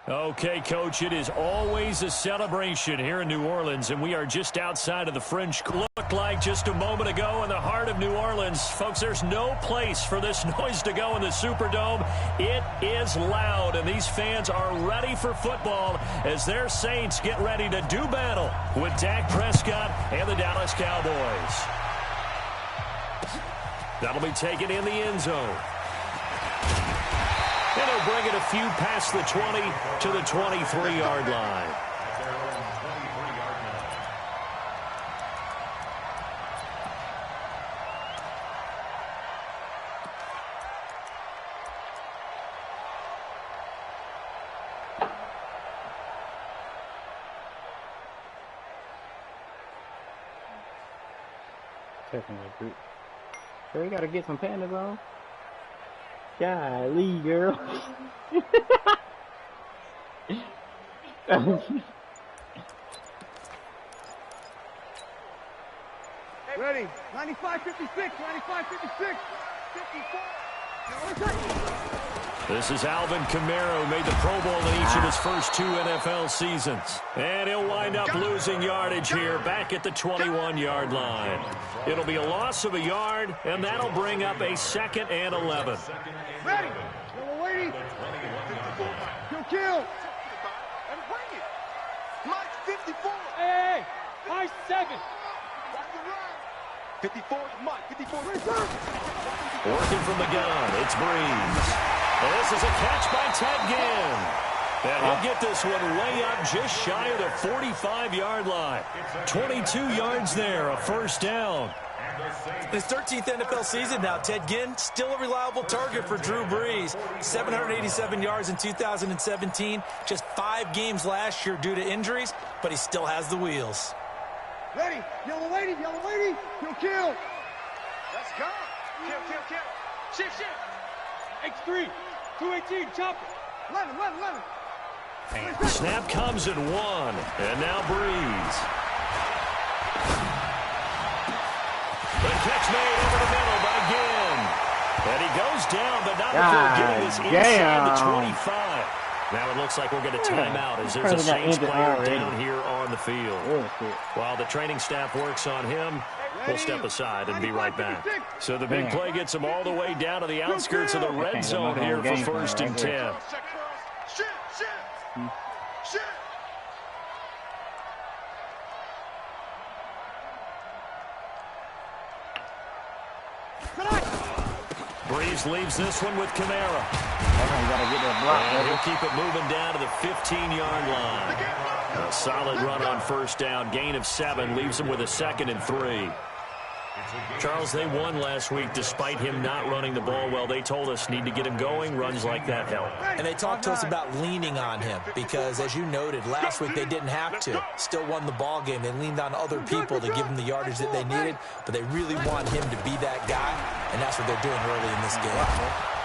Okay, Coach, it is always a celebration here in New Orleans, and we are just outside of the French. Looked like just a moment ago in the heart of New Orleans. Folks, there's no place for this noise to go in the Superdome. It is loud, and these fans are ready for football as their Saints get ready to do battle with Dak Prescott and the Dallas Cowboys. That'll be taken in the end zone. And he'll bring it a few past the 20 to the 23-yard line. So we gotta get some pandas on. Golly, girl. Ready. 95, 56, 95, 56, 54. This is Alvin Kamara, who made the Pro Bowl in each of his first 2 NFL seasons. And he'll wind up losing yardage here back at the 21-yard line. It'll be a loss of a yard, and that'll bring up a 2nd and 11. Ready. Waiting. Kill. And bring it. Mike, 54. Hey, high 7. 54, Mike, 54. Working from the gun, it's Breeze. And this is a catch by Ted Ginn. And he'll get this one way up just shy of the 45-yard line. 22 yards there, a first down. His 13th NFL season now, Ted Ginn, still a reliable target for Drew Brees. 787 yards in 2017, just 5 games last year due to injuries, but he still has the wheels. Ready, yellow lady, kill. Let's go. Kill. Shift. X3, 218, chop it. 11. Snap comes at 1, and now Breeze. The catch made over the middle by Ginn. And he goes down, but not before getting this inside the 25. Now it looks like we'll get a timeout as there's a Saints player down here on the field. While the training staff works on him, we'll step aside and be right back. So the big play gets him all the way down to the outskirts of the red zone here for 1st and 10. Breeze leaves this one with Kamara. And he'll keep it moving down to the 15-yard line. A solid run on first down. Gain of 7 leaves him with a 2nd and 3. Charles, they won last week despite him not running the ball well. They told us need to get him going. Runs like that help. And they talked to us about leaning on him because, as you noted, last week they didn't have to. Still won the ball game. They leaned on other people to give him the yardage that they needed, but they really want him to be that guy, and that's what they're doing early in this game.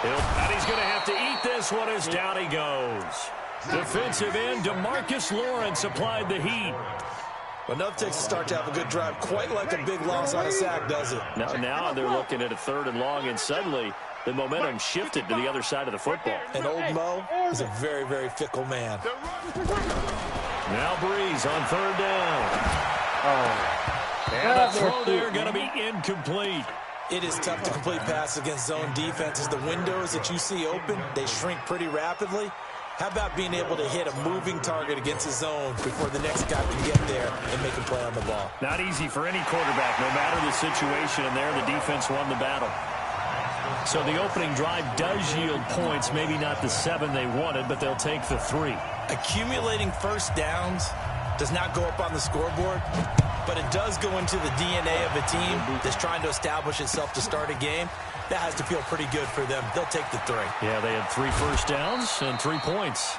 And he's going to have to eat this one as down he goes. Defensive end DeMarcus Lawrence applied the heat. Enough takes a start to have a good drive, quite like a big loss on a sack, does it? Now they're looking at a 3rd and long, and suddenly the momentum shifted to the other side of the football. And old Mo is a very, very fickle man. Now Breeze on 3rd down. And the throw there going to be incomplete. It is tough to complete passes against zone defenses. The windows that you see open, they shrink pretty rapidly. How about being able to hit a moving target against the zone before the next guy can get there and make a play on the ball? Not easy for any quarterback, no matter the situation, and there the defense won the battle. So the opening drive does yield points, maybe not the 7 they wanted, but they'll take the 3. Accumulating first downs does not go up on the scoreboard, but it does go into the DNA of a team that's trying to establish itself to start a game. That has to feel pretty good for them. They'll take the 3. Yeah, they had 3 first downs and 3 points.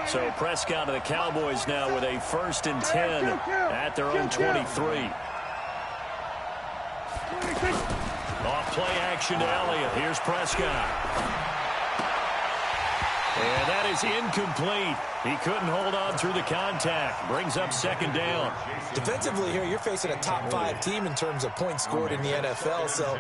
So Prescott and the Cowboys now with a 1st and 10 at their own 23. Off play action to Elliott. Here's Prescott. And that is incomplete. He couldn't hold on through the contact. Brings up second down. Defensively here, you're facing a top-5 team in terms of points scored in the NFL. So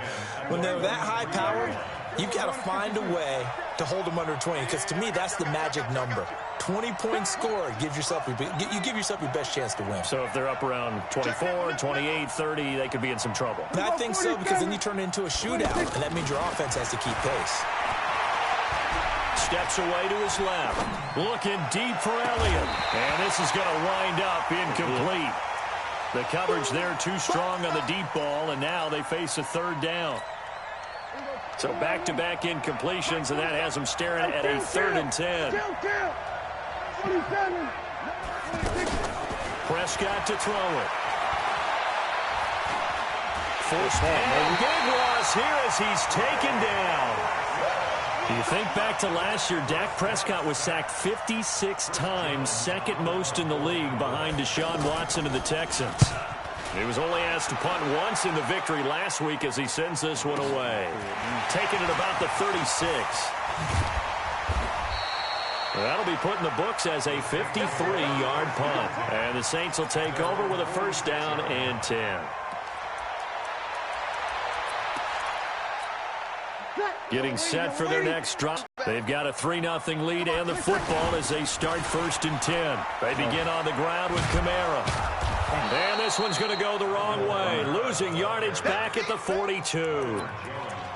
when they're that high-powered, you've got to find a way to hold them under 20. Because to me, that's the magic number. 20 points scored gives yourself you give yourself your best chance to win. So if they're up around 24, 28, 30, they could be in some trouble. And I think so, because then you turn it into a shootout, and that means your offense has to keep pace. Steps away to his left. Looking deep for Elliott. And this is going to wind up incomplete. The coverage there too strong on the deep ball, and now they face a third down. So back-to-back incompletions, and that has them staring at a 3rd and 10. Prescott to throw it. Forced and big loss here as he's taken down. You think back to last year, Dak Prescott was sacked 56 times, second most in the league behind Deshaun Watson of the Texans. He was only asked to punt once in the victory last week as he sends this one away. Taking it about the 36. That'll be put in the books as a 53-yard punt. And the Saints will take over with a 1st down and 10. Getting set for their next drop. They've got a 3-0 lead and the football as they start 1st and 10. They begin on the ground with Kamara. And this one's going to go the wrong way. Losing yardage back at the 42.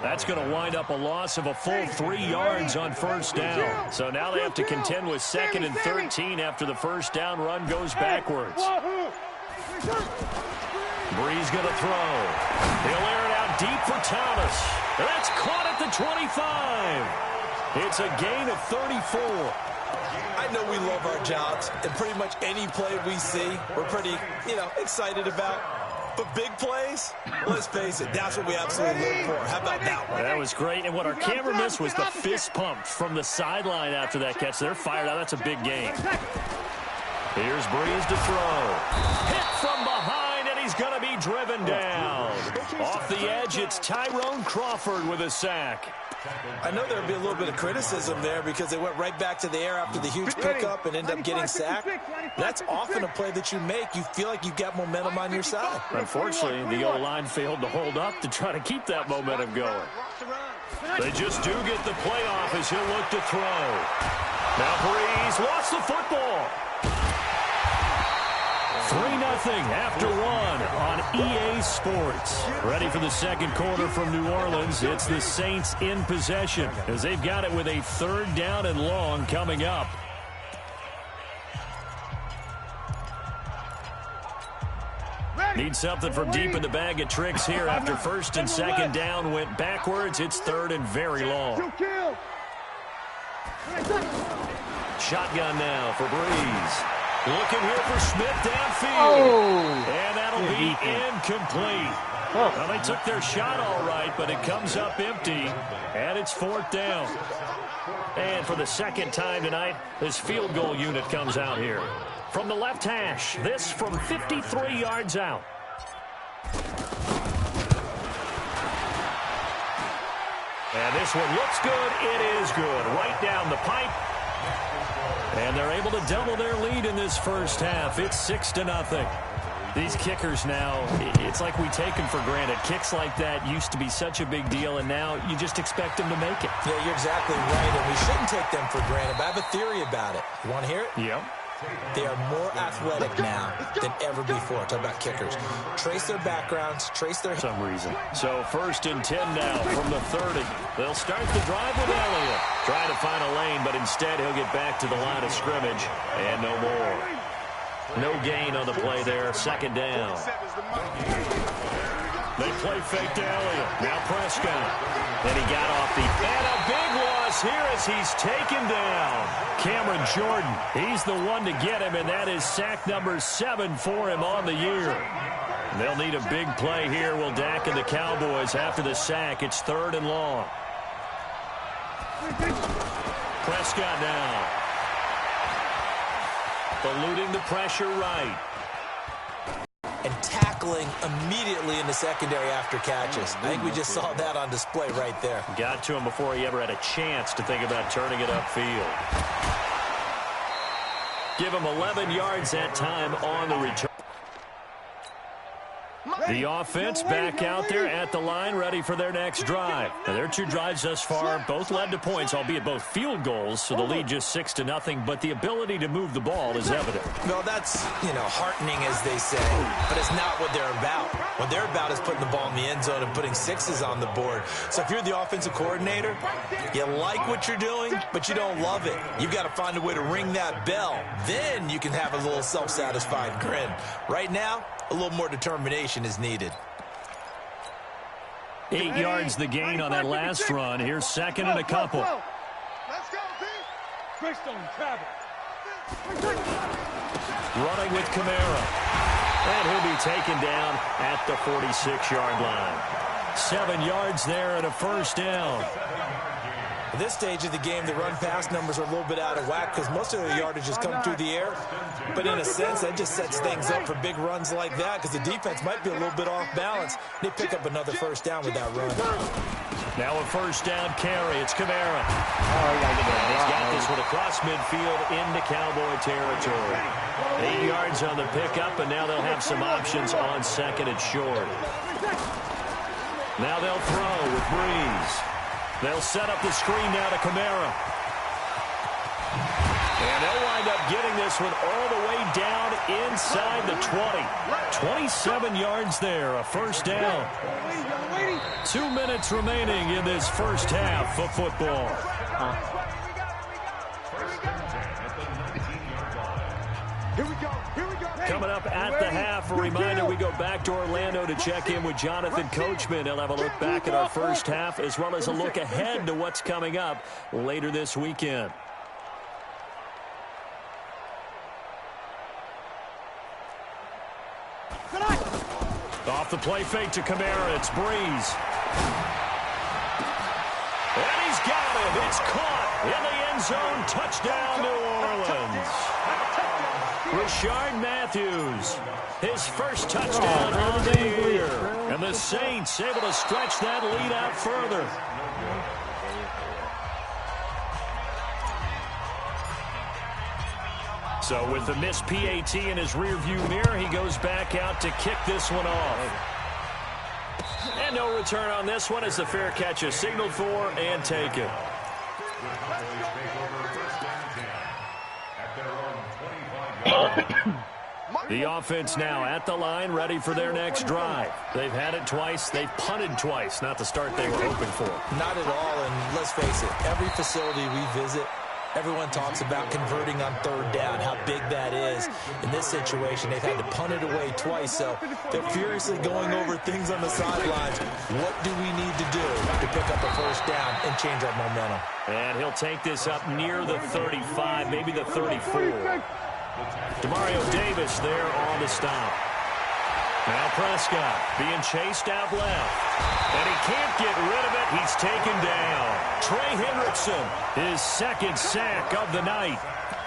That's going to wind up a loss of a full 3 yards on 1st down. So now they have to contend with 2nd and 13 after the 1st down run goes backwards. Breeze going to throw. He'll air it out deep for Thomas. And that's caught at the 25. It's a gain of 34. I know we love our jobs, and pretty much any play we see, we're pretty, excited about. But big plays, let's face it, that's what we absolutely live for. How about that one? That was great, and what our camera missed was the fist pump from the sideline after that catch. They're fired out. That's a big game. Here's Breeze to throw. Hit from behind, and he's going to be driven down. Off the edge, it's Tyrone Crawford with a sack. I know there'll be a little bit of criticism there because they went right back to the air after the huge pickup and end up getting sacked. That's often a play that you make. You feel like you've got momentum on your side. Unfortunately, the O-line failed to hold up to try to keep that momentum going. They just do get the play off as he'll look to throw. Now Breeze lost the football. 3-0 after 1 on EA Sports. Ready for the second quarter from New Orleans. It's the Saints in possession as they've got it with a 3rd down and long coming up. Need something from deep in the bag of tricks here after 1st and 2nd down went backwards. It's 3rd and very long. Shotgun now for Breeze. Looking here for Smith downfield. And that'll be incomplete. Well, they took their shot all right, but it comes up empty, and it's 4th down. And for the 2nd time tonight, this field goal unit comes out here. From the left hash, this from 53 yards out. And this one looks good. It is good. Right down the pipe. And they're able to double their lead in this 1st half. It's 6-0. These kickers now, it's like we take them for granted. Kicks like that used to be such a big deal, and now you just expect them to make it. Yeah, you're exactly right, and we shouldn't take them for granted. But I have a theory about it. You want to hear it? Yep. They are more athletic now than ever before. Talk about kickers. Trace their backgrounds, trace their... some reason. So 1st and 10 now from the 30. They'll start the drive with Elliott. Trying to find a lane, but instead he'll get back to the line of scrimmage. And no more. No gain on the play there. 2nd down. They play fake to Elliott. Now Prescott. Then he got off the... And a big loss here as he's taken down. Cameron Jordan, he's the one to get him, and that is sack number 7 for him on the year. They'll need a big play here, will Dak and the Cowboys after the sack. It's 3rd and long. Prescott now. Eluding the pressure right. and tackling immediately in the secondary after catches. I think we just saw that on display right there. Got to him before he ever had a chance to think about turning it upfield. Give him 11 yards that time on the return. The offense back out there at the line, ready for their next drive. Now, their 2 drives thus far both led to points, albeit both field goals, so the lead just 6-0, but the ability to move the ball is evident. Well, that's, heartening, as they say, but it's not what they're about. What they're about is putting the ball in the end zone and putting 6s on the board. So if you're the offensive coordinator, you like what you're doing, but you don't love it. You've got to find a way to ring that bell. Then you can have a little self-satisfied grin. Right now, a little more determination is needed. 8 yards the gain on that last run. Here's second and a couple. Let's go, team. Greystone travel. Running with Kamara. And he'll be taken down at the 46-yard line. 7 yards there and a first down. At this stage of the game, the run-pass numbers are a little bit out of whack because most of the yardage has come through the air. But in a sense, that just sets things up for big runs like that because the defense might be a little bit off balance. They pick up another first down with that run. Now a first down carry. It's Kamara. He's got this one across midfield into Cowboy territory. 8 yards on the pickup, and now they'll have some options on second and short. Now they'll throw with Breeze. They'll set up the screen now to Kamara. And they'll wind up getting this one all the way down inside the 20. 27 yards there, a first down. 2 minutes remaining in this first half of football. Coming up at the half, a reminder, we go back to Orlando to check in with Jonathan Coachman. He'll have a look back at our first half as well as a look ahead to what's coming up later this weekend. Off the play fake to Kamara, it's Breeze. And he's got it. It's caught in the end zone. Touchdown, New Orleans. Rashard Matthews, his first touchdown on the year. And the Saints able to stretch that lead out further. So with the missed PAT in his rearview mirror, he goes back out to kick this one off. And no return on this one as the fair catch is signaled for and taken. The offense now at the line, ready for their next drive. They've had it twice. They've punted twice. Not the start they were hoping for. Not at all, and let's face it, every facility we visit, everyone talks about converting on third down, how big that is. In this situation, they've had to punt it away twice, so they're furiously going over things on the sidelines. What do we need to do to pick up a first down and change our momentum? And he'll take this up near the 35, maybe the 34. Demario Davis there on the stop. Now Prescott being chased out left. And he can't get rid of it. He's taken down. Trey Hendrickson, his second sack of the night.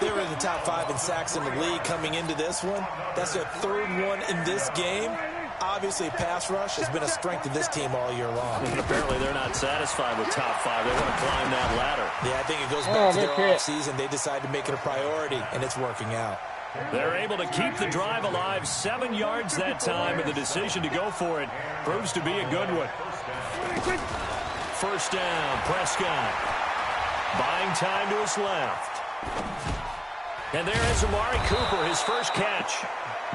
They were in the top 5 in sacks in the league coming into this one. That's their third one in this game. Obviously, pass rush has been a strength of this team all year long. And apparently they're not satisfied with top 5. They want to climb that ladder. Yeah, I think it goes back to their offseason. They decided to make it a priority, and it's working out. They're able to keep the drive alive. 7 yards that time, and the decision to go for it proves to be a good one. First down, Prescott. Buying time to his left. And there is Amari Cooper, his first catch.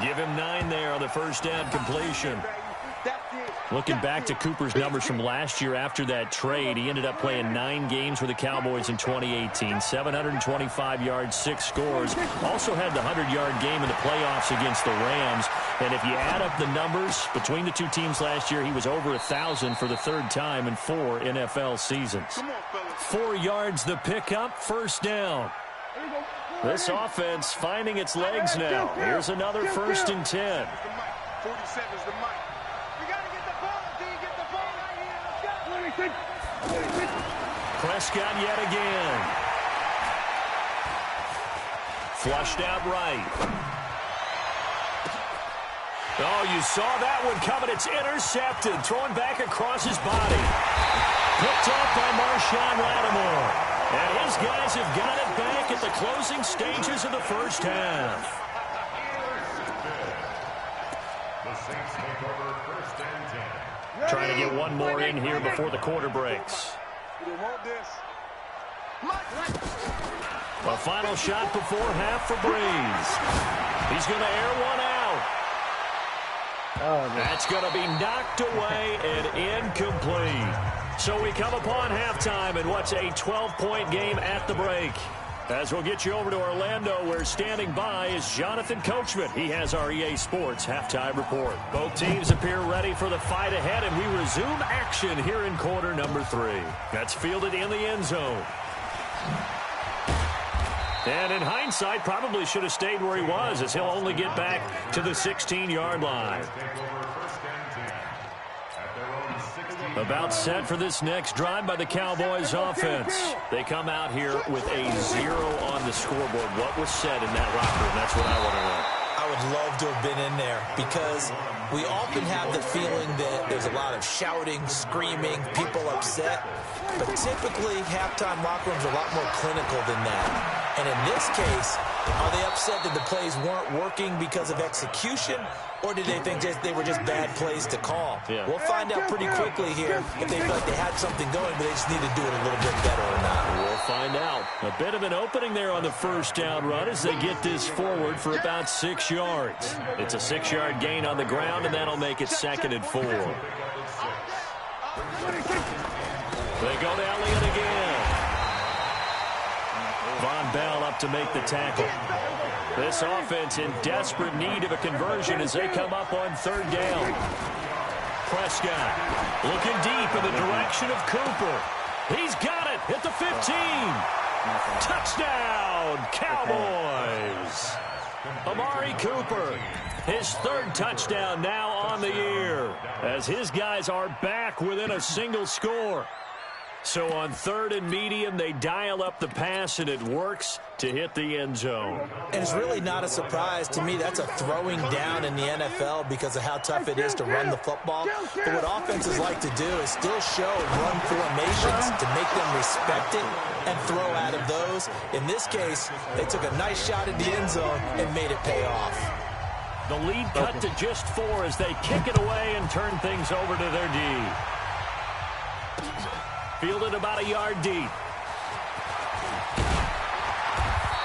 Give him 9 there on the first down completion. Looking back to Cooper's numbers from last year after that trade, he ended up playing 9 games with the Cowboys in 2018. 725 yards, 6 scores. Also had the 100-yard game in the playoffs against the Rams. And if you add up the numbers between the two teams last year, he was over 1,000 for the third time in 4 NFL seasons. 4 yards the pickup, first down. This offense finding its legs now. Here's another 1st and 10. 47 is the mic. We got to get the ball until you get the ball right here. Let's go. Prescott yet again. Flushed out right. Oh, you saw that one coming. It's intercepted. Thrown back across his body. Picked up by Marshawn Lattimore. And his guys have got it back at the closing stages of the first half. Trying to get one more in here before the quarter breaks. A final shot before half for Breeze. He's going to air one out. That's going to be knocked away and incomplete. So we come upon halftime in what's a 12-point game at the break. As we'll get you over to Orlando, where standing by is Jonathan Coachman. He has our EA Sports halftime report. Both teams appear ready for the fight ahead, and we resume action here in quarter number 3. That's fielded in the end zone. And in hindsight, probably should have stayed where he was, as he'll only get back to the 16-yard line. About set for this next drive by the Cowboys offense. They come out here with a 0 on the scoreboard. What was said in that locker room? That's what I want to know. I would love to have been in there, because we often have the feeling that there's a lot of shouting, screaming, people upset. But typically, halftime locker rooms are a lot more clinical than that. And in this case, are they upset that the plays weren't working because of execution, or did they think they were just bad plays to call? Yeah. We'll find out pretty quickly here if they feel like they had something going, but they just need to do it a little bit better or not. We'll find out. A bit of an opening there on the first down run as they get this forward for about 6 yards. It's a 6-yard gain on the ground, and that'll make it 2nd and 4. They go to Elliott again. Von Bell up to make the tackle. This offense in desperate need of a conversion as they come up on 3rd down. Prescott looking deep in the direction of Cooper. He's got it at the 15. Touchdown, Cowboys. Amari Cooper, his 3rd touchdown now on the year, as his guys are back within a single score. So on 3rd and medium, they dial up the pass, and it works to hit the end zone. And it's really not a surprise to me. That's a throwing down in the NFL because of how tough it is to run the football. But what offenses like to do is still show run formations to make them respect it and throw out of those. In this case, they took a nice shot at the end zone and made it pay off. The lead cut to just 4 as they kick it away and turn things over to their D. Fielded about a yard deep.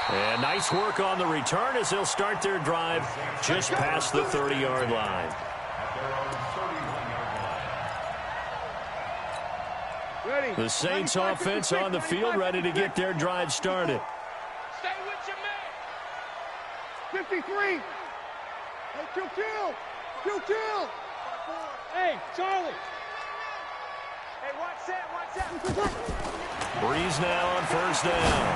And nice work on the return as they'll start their drive just past the 30-yard line. The Saints offense on the field, ready to get their drive started. Stay with your man. 53. Hey, kill. Hey, Charlie. Hey, watch that. Breeze now on 1st down.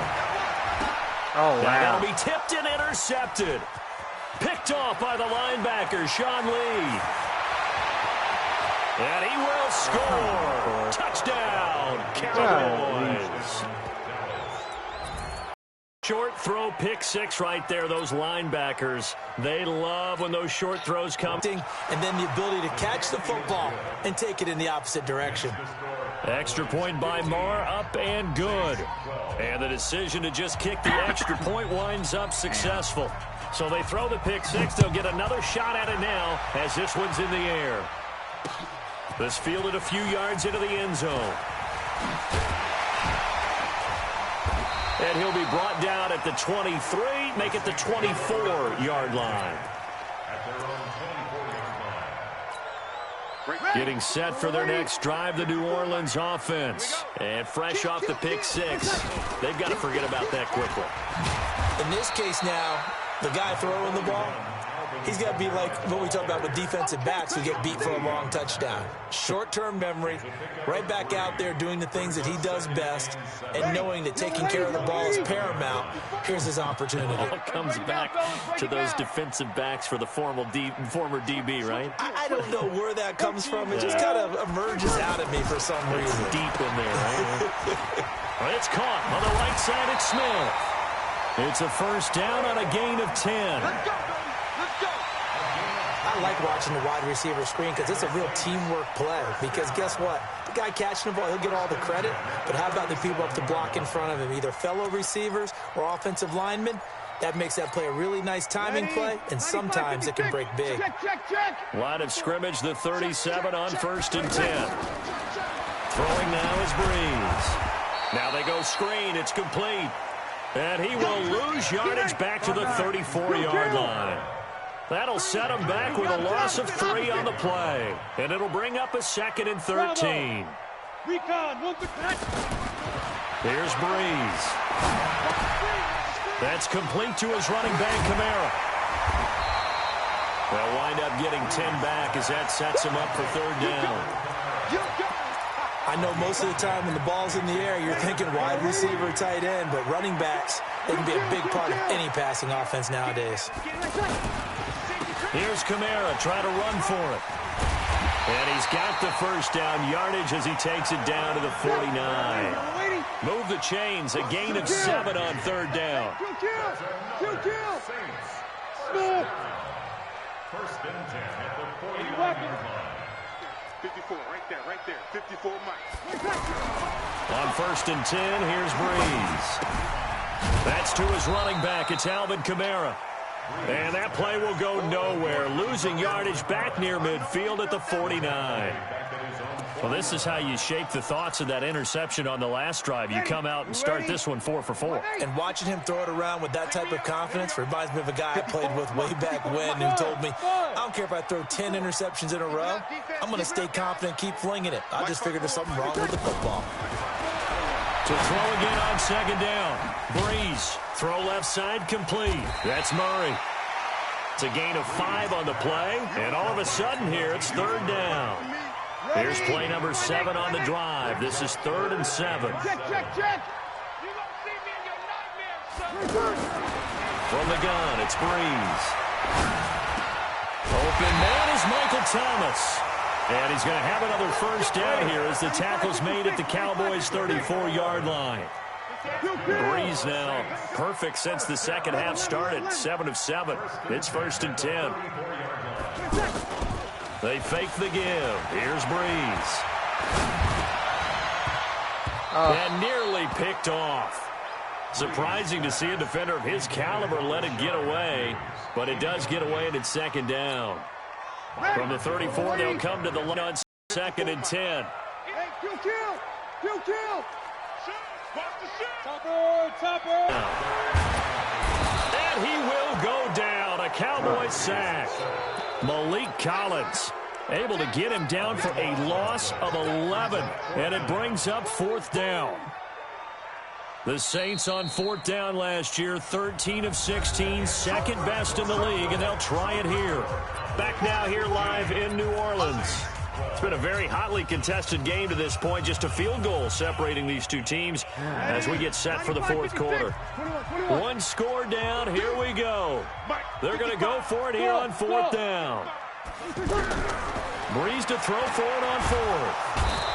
Oh, wow. That'll be tipped and intercepted. Picked off by the linebacker, Sean Lee. And he will score. Touchdown, Cowboys. Short throw, pick 6 right there. Those linebackers, they love when those short throws come. And then the ability to catch the football and take it in the opposite direction. Extra point by Marr, up and good. And the decision to just kick the extra point winds up successful. So they throw the pick 6. They'll get another shot at it now as this one's in the air. This fielded a few yards into the end zone. And he'll be brought down at the 23, make it the 24-yard line. Getting set for their next drive, the New Orleans offense. And fresh off the pick 6, they've got to forget about that quickly. In this case now, the guy throwing the ball, he's got to be like what we talk about with defensive backs who get beat for a long touchdown. Short-term memory, right back out there doing the things that he does best, and knowing that taking care of the ball is paramount. Here's his opportunity. It all comes back to those defensive backs for the former DB, right? I don't know where that comes from. It just kind of emerges out of me for some reason. It's deep in there, right? Well, it's caught on the right side. It's Smith. It's a 1st down on a gain of 10. Let's go. I I like watching the wide receiver screen because it's a real teamwork play. Because guess what? The guy catching the ball, he'll get all the credit. But how about the people up the block in front of him, either fellow receivers or offensive linemen? That makes that play a really nice timing play, and sometimes it can break big. Line of scrimmage, the 37 on 1st and 10. Throwing now is Breeze. Now they go screen. It's complete. And he will lose yardage back to the 34-yard line. That'll set him back with a loss of 3 on the play. And it'll bring up a 2nd and 13. Here's Breeze. That's complete to his running back, Kamara. They'll wind up getting 10 back as that sets him up for 3rd down. I know most of the time when the ball's in the air, you're thinking wide receiver, tight end, but running backs, they can be a big part of any passing offense nowadays. Here's Kamara trying to run for it. And he's got the 1st down yardage as he takes it down to the 49. Move the chains, a gain of 7 on 3rd down. 1st and 10 at the 40-yard line. 54, right there, 54 Mike. On 1st and 10, here's Breeze. That's to his running back. It's Alvin Kamara. And that play will go nowhere, losing yardage back near midfield at the 49. Well, this is how you shape the thoughts of that interception on the last drive. You come out and start this one 4 for 4. And watching him throw it around with that type of confidence reminds me of a guy I played with way back when who told me, I don't care if I throw 10 interceptions in a row. I'm going to stay confident, keep flinging it. I just figured there's something wrong with the football. To throw again on 2nd down. Breeze, throw left side, complete. That's Murray. It's a gain of 5 on the play, and all of a sudden here it's 3rd down. Here's play number 7 on the drive. This is 3rd and 7. From the gun, it's Breeze. Open man is Michael Thomas. And he's going to have another 1st down here as the tackle's made at the Cowboys' 34-yard line. Breeze now perfect since the 2nd half started. 7 of 7. It's 1st and 10. They fake the give. Here's Breeze. And nearly picked off. Surprising to see a defender of his caliber let it get away, but it does get away and it's 2nd down. From the 34, they'll come to the line on 2nd and 10. And he will go down. A Cowboys sack. Malik Collins able to get him down for a loss of 11. And it brings up 4th down. The Saints on 4th down last year, 13 of 16, 2nd best in the league, and they'll try it here. Back now here live in New Orleans. It's been a very hotly contested game to this point, just a field goal separating these two teams as we get set for the 4th quarter. 1 score down, here we go. They're going to go for it here on 4th down. Breeze to throw for it on 4th.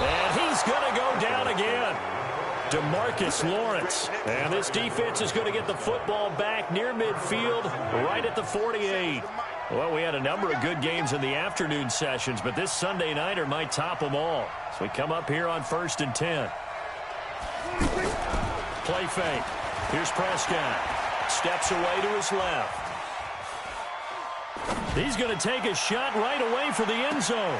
And he's going to go down again. DeMarcus Lawrence. And this defense is going to get the football back near midfield, right at the 48. Well, we had a number of good games in the afternoon sessions, but this Sunday nighter might top them all. So we come up here on 1st and 10. Play fake. Here's Prescott. Steps away to his left. He's going to take a shot right away for the end zone.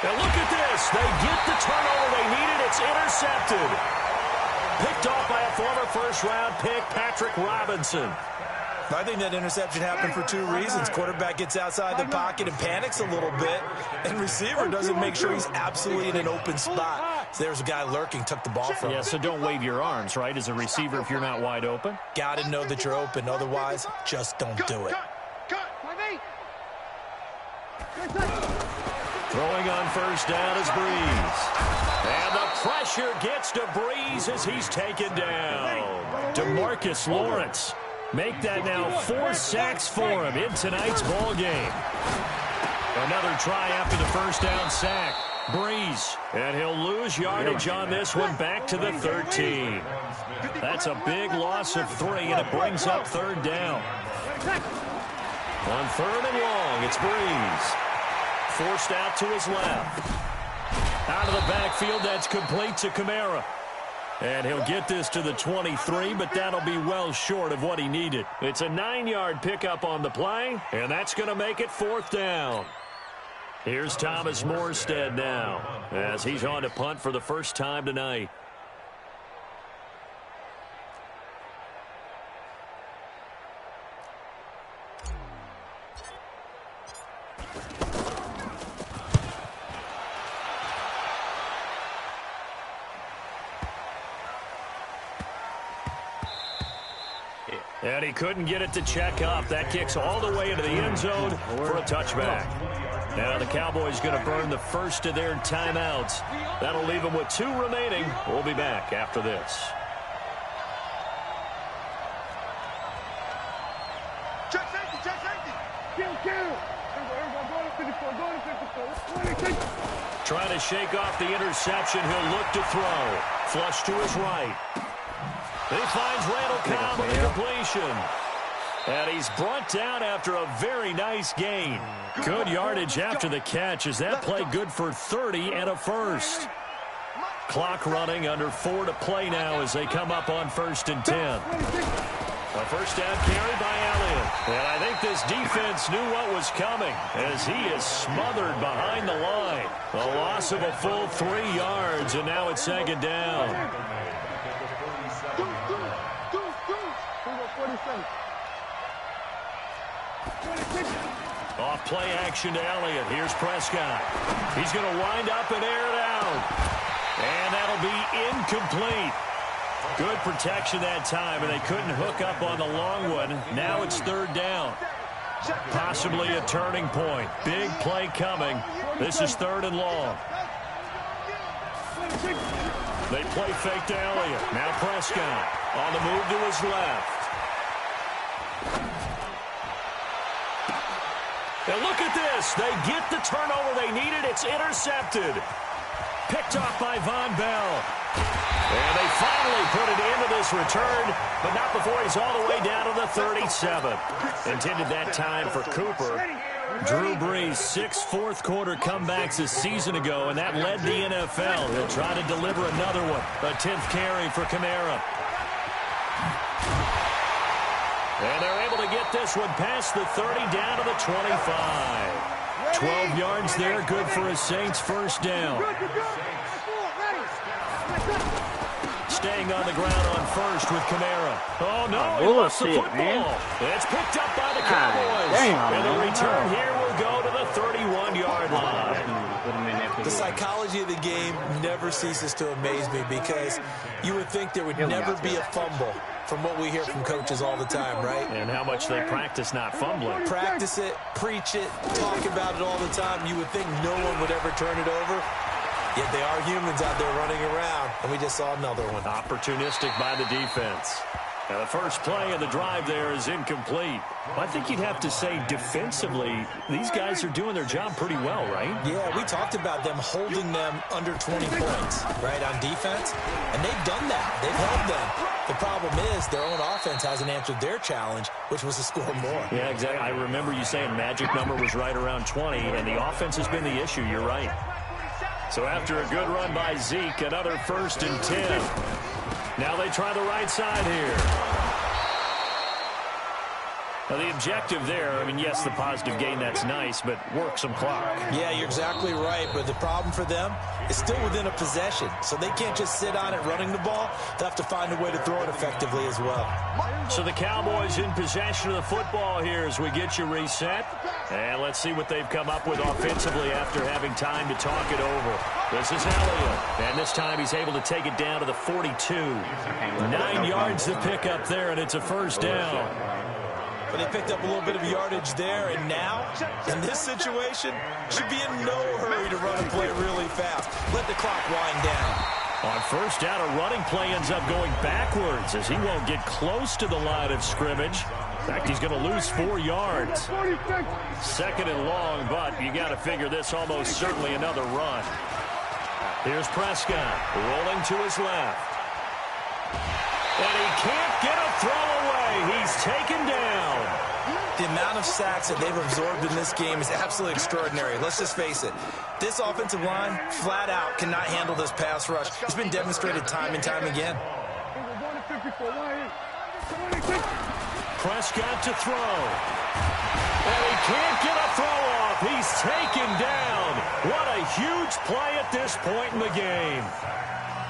Now look at this. They get the turnover they needed. It's intercepted. Picked off by a former first-round pick, Patrick Robinson. I think that interception happened for 2 reasons. Quarterback gets outside the pocket and panics a little bit, and receiver doesn't make sure he's absolutely in an open spot. So there's a guy lurking, took the ball from him. Yeah, so don't wave your arms, right, as a receiver if you're not wide open? Got to know that you're open. Otherwise, just don't do it. Throwing on 1st down is Breeze. And the pressure gets to Breeze as he's taken down. DeMarcus Lawrence. Make that now 4 sacks for him in tonight's ball game. Another try after the 1st down sack. Breeze. And he'll lose yardage on this one back to the 13. That's a big loss of 3, and it brings up 3rd down. On 3rd and long, it's Breeze. Forced out to his left. Out of the backfield, that's complete to Kamara. And he'll get this to the 23, but that'll be well short of what he needed. It's a 9-yard pickup on the play, and that's going to make it 4th down. Here's Thomas Morstead now, as he's on to punt for the first time tonight. And he couldn't get it to check up. That kicks all the way into the end zone for a touchback. Now the Cowboys going to burn the first of their timeouts. That'll leave them with 2 remaining. We'll be back after this. Check safety, check safety. Trying to shake off the interception. He'll look to throw. Flush to his right. He finds Randall Cobb with the completion. And he's brought down after a very nice gain. Good yardage after the catch. Is that play good for 30 and a first? Clock running, under 4 to play now as they come up on 1st and 10. A first down carry by Elliott. And I think this defense knew what was coming as he is smothered behind the line. A loss of a full 3 yards, and now it's 2nd down. Off play action to Elliott. Here's Prescott. He's going to wind up and air it out. And that'll be incomplete. Good protection that time, and they couldn't hook up on the long one. Now it's 3rd down. Possibly a turning point. Big play coming. This is 3rd and long. They play fake to Elliott. Now Prescott on the move to his left. And look at this. They get the turnover they needed. It's intercepted. Picked off by Von Bell. And they finally put it into this return, but not before he's all the way down to the 37. Intended that time for Cooper. Drew Brees, 6 fourth-quarter comebacks a season ago, and that led the NFL. He'll try to deliver another one. A 10th carry for Kamara. And they're able to get this one past the 30 down to the 25. 12 yards there, good for a Saints first down. Staying on the ground on 1st with Kamara. Oh, no, he lost the football. Man. It's picked up by the Cowboys. And the return here will go to the 31-yard line. The psychology of the game never ceases to amaze me because you would think there would never be a fumble from what we hear from coaches all the time, right? And how much they practice not fumbling. Practice it, preach it, talk about it all the time. You would think no one would ever turn it over. Yet they are humans out there running around, and we just saw another one. Opportunistic by the defense. Now the first play of the drive there is incomplete. I think you'd have to say defensively, these guys are doing their job pretty well, right? Yeah, we talked about them holding them under 20 points, right, on defense. And they've done that. They've held them. The problem is their own offense hasn't answered their challenge, which was to score more. Yeah, exactly. I remember you saying magic number was right around 20, and the offense has been the issue. You're right. So after a good run by Zeke, another 1st and 10. Now they try the right side here. Now the objective there, I mean, yes, the positive gain, that's nice, but work some clock. Yeah, you're exactly right, but the problem for them is still within a possession, so they can't just sit on it running the ball. They'll have to find a way to throw it effectively as well. So the Cowboys in possession of the football here as we get you reset. And let's see what they've come up with offensively after having time to talk it over. This is Elliott, and this time he's able to take it down to the 42. 9 yards to pick up there, and it's a first down. But they picked up a little bit of yardage there, and now, in this situation, should be in no hurry to run a play really fast. Let the clock wind down. On first down, a running play ends up going backwards as he won't get close to the line of scrimmage. In fact, he's going to lose 4 yards. 2nd and long, but you got to figure this almost certainly another run. Here's Prescott rolling to his left. And he can't get a throw away. He's taken down. The amount of sacks that they've absorbed in this game is absolutely extraordinary. Let's just face it. This offensive line, flat out, cannot handle this pass rush. It's been demonstrated time and time again. Prescott to throw. And he can't get a throw off. He's taken down. What a huge play at this point in the game.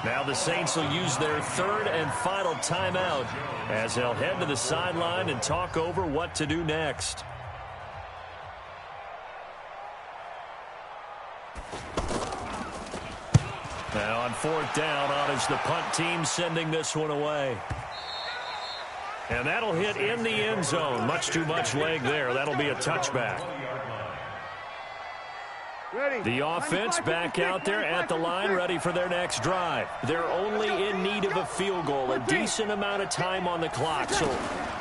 Now the Saints will use their third and final timeout as they'll head to the sideline and talk over what to do next. Now on fourth down, on is the punt team sending this one away. And that'll hit in the end zone. Much too much leg there. That'll be a touchback. The offense back out there at the line, ready for their next drive. They're only in need of a field goal, a decent amount of time on the clock. So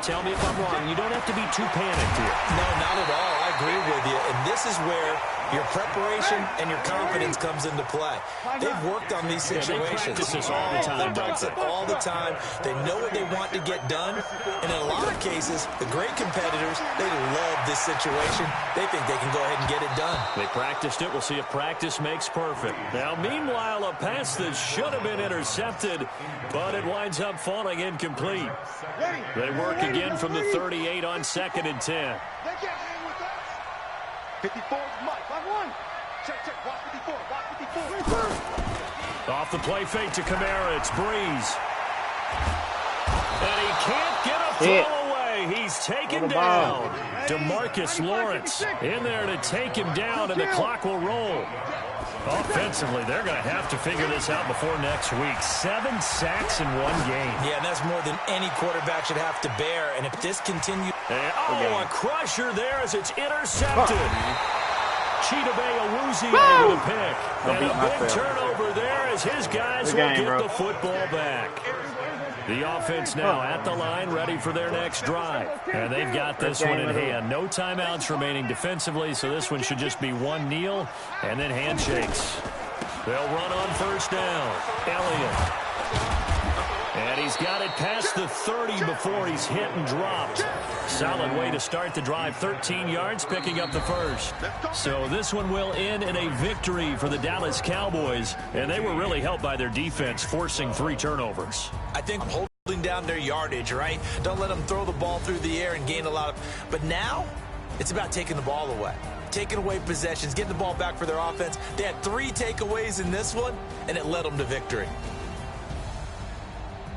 tell me if I'm wrong. You don't have to be too panicked here. No, not at all. I agree with you. And this is where your preparation and your confidence comes into play. They've worked on these situations. They practice this all the time. They practice it all the time. They know what they want to get done. And in a lot of cases, the great competitors, they love this situation. They think they can go ahead and get it done. They practiced it. We'll see if practice makes perfect. Now, meanwhile, a pass that should have been intercepted, but it winds up falling incomplete. They work again from the 38 on 2nd and 10. 54 is Mike. Line one. Check. Watch 54. Watch 54. Off the play fake to Kamara. It's Breeze. And he can't get a throw away. He's taken down. DeMarcus Lawrence in there to take him down, and the clock will roll. Offensively, they're going to have to figure this out before next week. 7 sacks in one game. Yeah, and that's more than any quarterback should have to bear. And if this continues... a crusher there as it's intercepted. Chidobe Awuzie with a pick. And a big turnover there as his guys will get the football back. The offense now at the line, ready for their next drive. And they've got this one in hand. No timeouts remaining defensively, so this one should just be one kneel and then handshakes. They'll run on first down. Elliott. And he's got it past the 30 before he's hit and dropped. Solid way to start the drive. 13 yards, picking up the first. So this one will end in a victory for the Dallas Cowboys. And they were really helped by their defense, forcing 3 turnovers. I think holding down their yardage, right? Don't let them throw the ball through the air and gain a lot of... But now, it's about taking the ball away. Taking away possessions, getting the ball back for their offense. They had 3 takeaways in this one, and it led them to victory.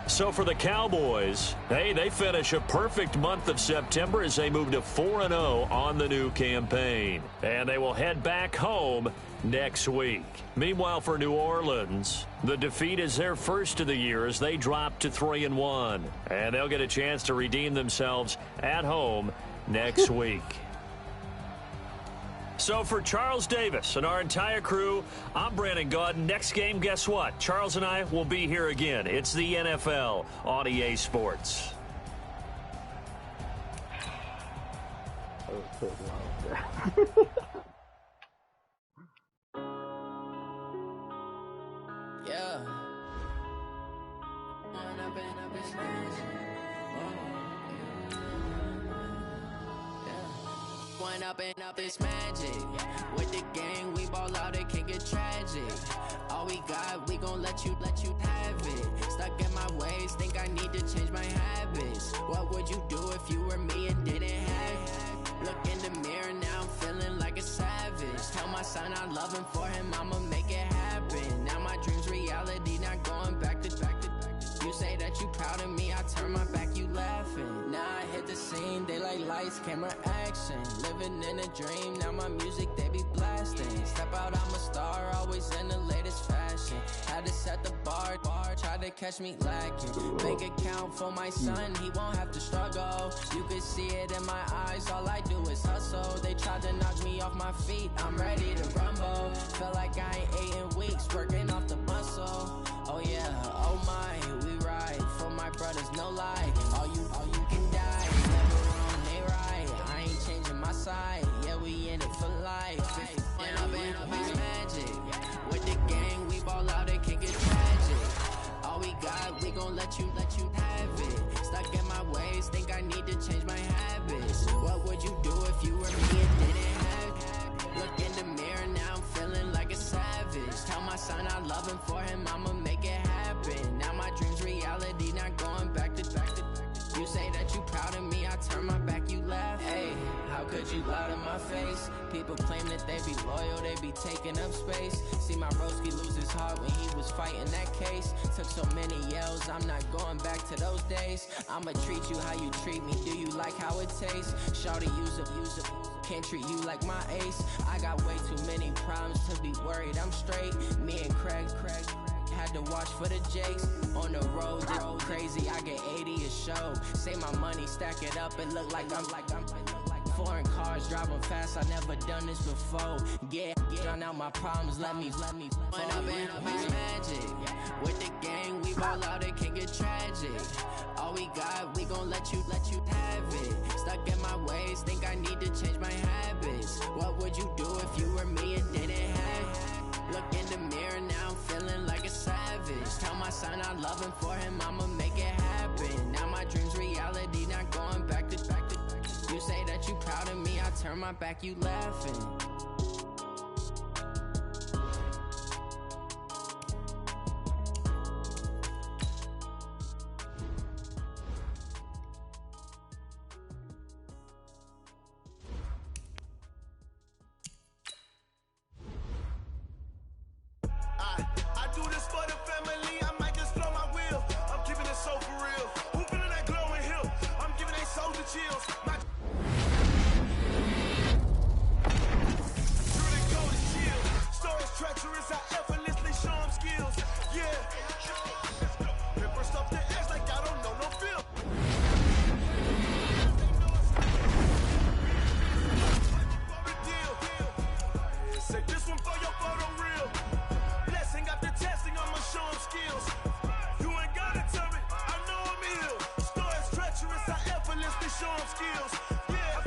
So for the Cowboys, they finish a perfect month of September as they move to 4-0 on the new campaign. And they will head back home next week. Meanwhile, for New Orleans, the defeat is their first of the year as they drop to 3-1. And they'll get a chance to redeem themselves at home next week. So for Charles Davis and our entire crew, I'm Brandon Gaudin. Next game, guess what? Charles and I will be here again. It's the NFL on EA Sports. Yeah. Up it's magic. With the gang, we ball out, it can get tragic. All we got, we gon' let you have it. Stuck in my ways, think I need to change my habits. What would you do if you were me and didn't have it? Look in the mirror, now I'm feeling like a savage. Tell my son I love him, for him I'ma make it happen. Now my dream's reality, not going back to. You say that you proud of me, I turn my back, you laughing. Now I hit the scene, daylight lights, camera action. Living in a dream, now my music, they be blasting. Step out, I'm a star, always in the latest fashion. Had to set the bar, try to catch me lacking. Make it count for my son, he won't have to struggle. You can see it in my eyes, all I do is hustle. They tried to knock me off my feet, I'm ready to rumble. Feel like I ain't ate in weeks, working off the muscle. Oh yeah, oh my, we ride for my brothers, no lie. All you can die, never wrong, they right. I ain't changing my side, yeah, we in it for life. When up it's magic. With the gang, we ball out, it can get tragic. All we got, we gon' let you have ways, think I need to change my habits. What would you do if you were me and didn't have it? Look in the mirror, now I'm feeling like a savage. Tell my son I love him, for him I'ma make it happen. Now my dream's reality, not going back to. You say that you proud of me, I turn my back, you laugh. Hey, how could you lie to my face? People claim that they be loyal, they be taking up space. See my broski lose his heart when he was fighting that case. Took so many yells, I'm not going back to those days. I'ma treat you how you treat me, do you like how it tastes? Shawty, use up, can't treat you like my ace. I got way too many problems to be worried, I'm straight. Me and Craig had to watch for the Jakes. On the road, it's crazy, I get 80 a show. Say my money, stack it up, it look like I'm foreign cars, driving fast, I never done this before. Get drown out my problems, let me Went up in beach magic. With the gang, we ball out, it can get tragic. All we got, we gon' let you have it. Stuck in my ways, think I need to change my habits. What would you do if you were me and didn't have it? Look in the mirror, now I'm feeling like a savage. Tell my son I love him, for him I'ma make it happen. Now my dream's reality, not going back to. You say that you proud of me, I turn my back, you laughing. I do this for the family, I might just blow my wheel. I'm keeping it so for real. Who feeling that glowing hill? I'm giving they soul the chills. My through the code is chill. Stories treacherous, I effortlessly show them skills. Yeah. Paper stuff the edge like I don't know no feel. Say this one for your photo real. Blessing after testing, I'ma show them skills. You ain't gotta tell me, I know I'm ill. Stories treacherous, I effortlessly show them skills. Yeah,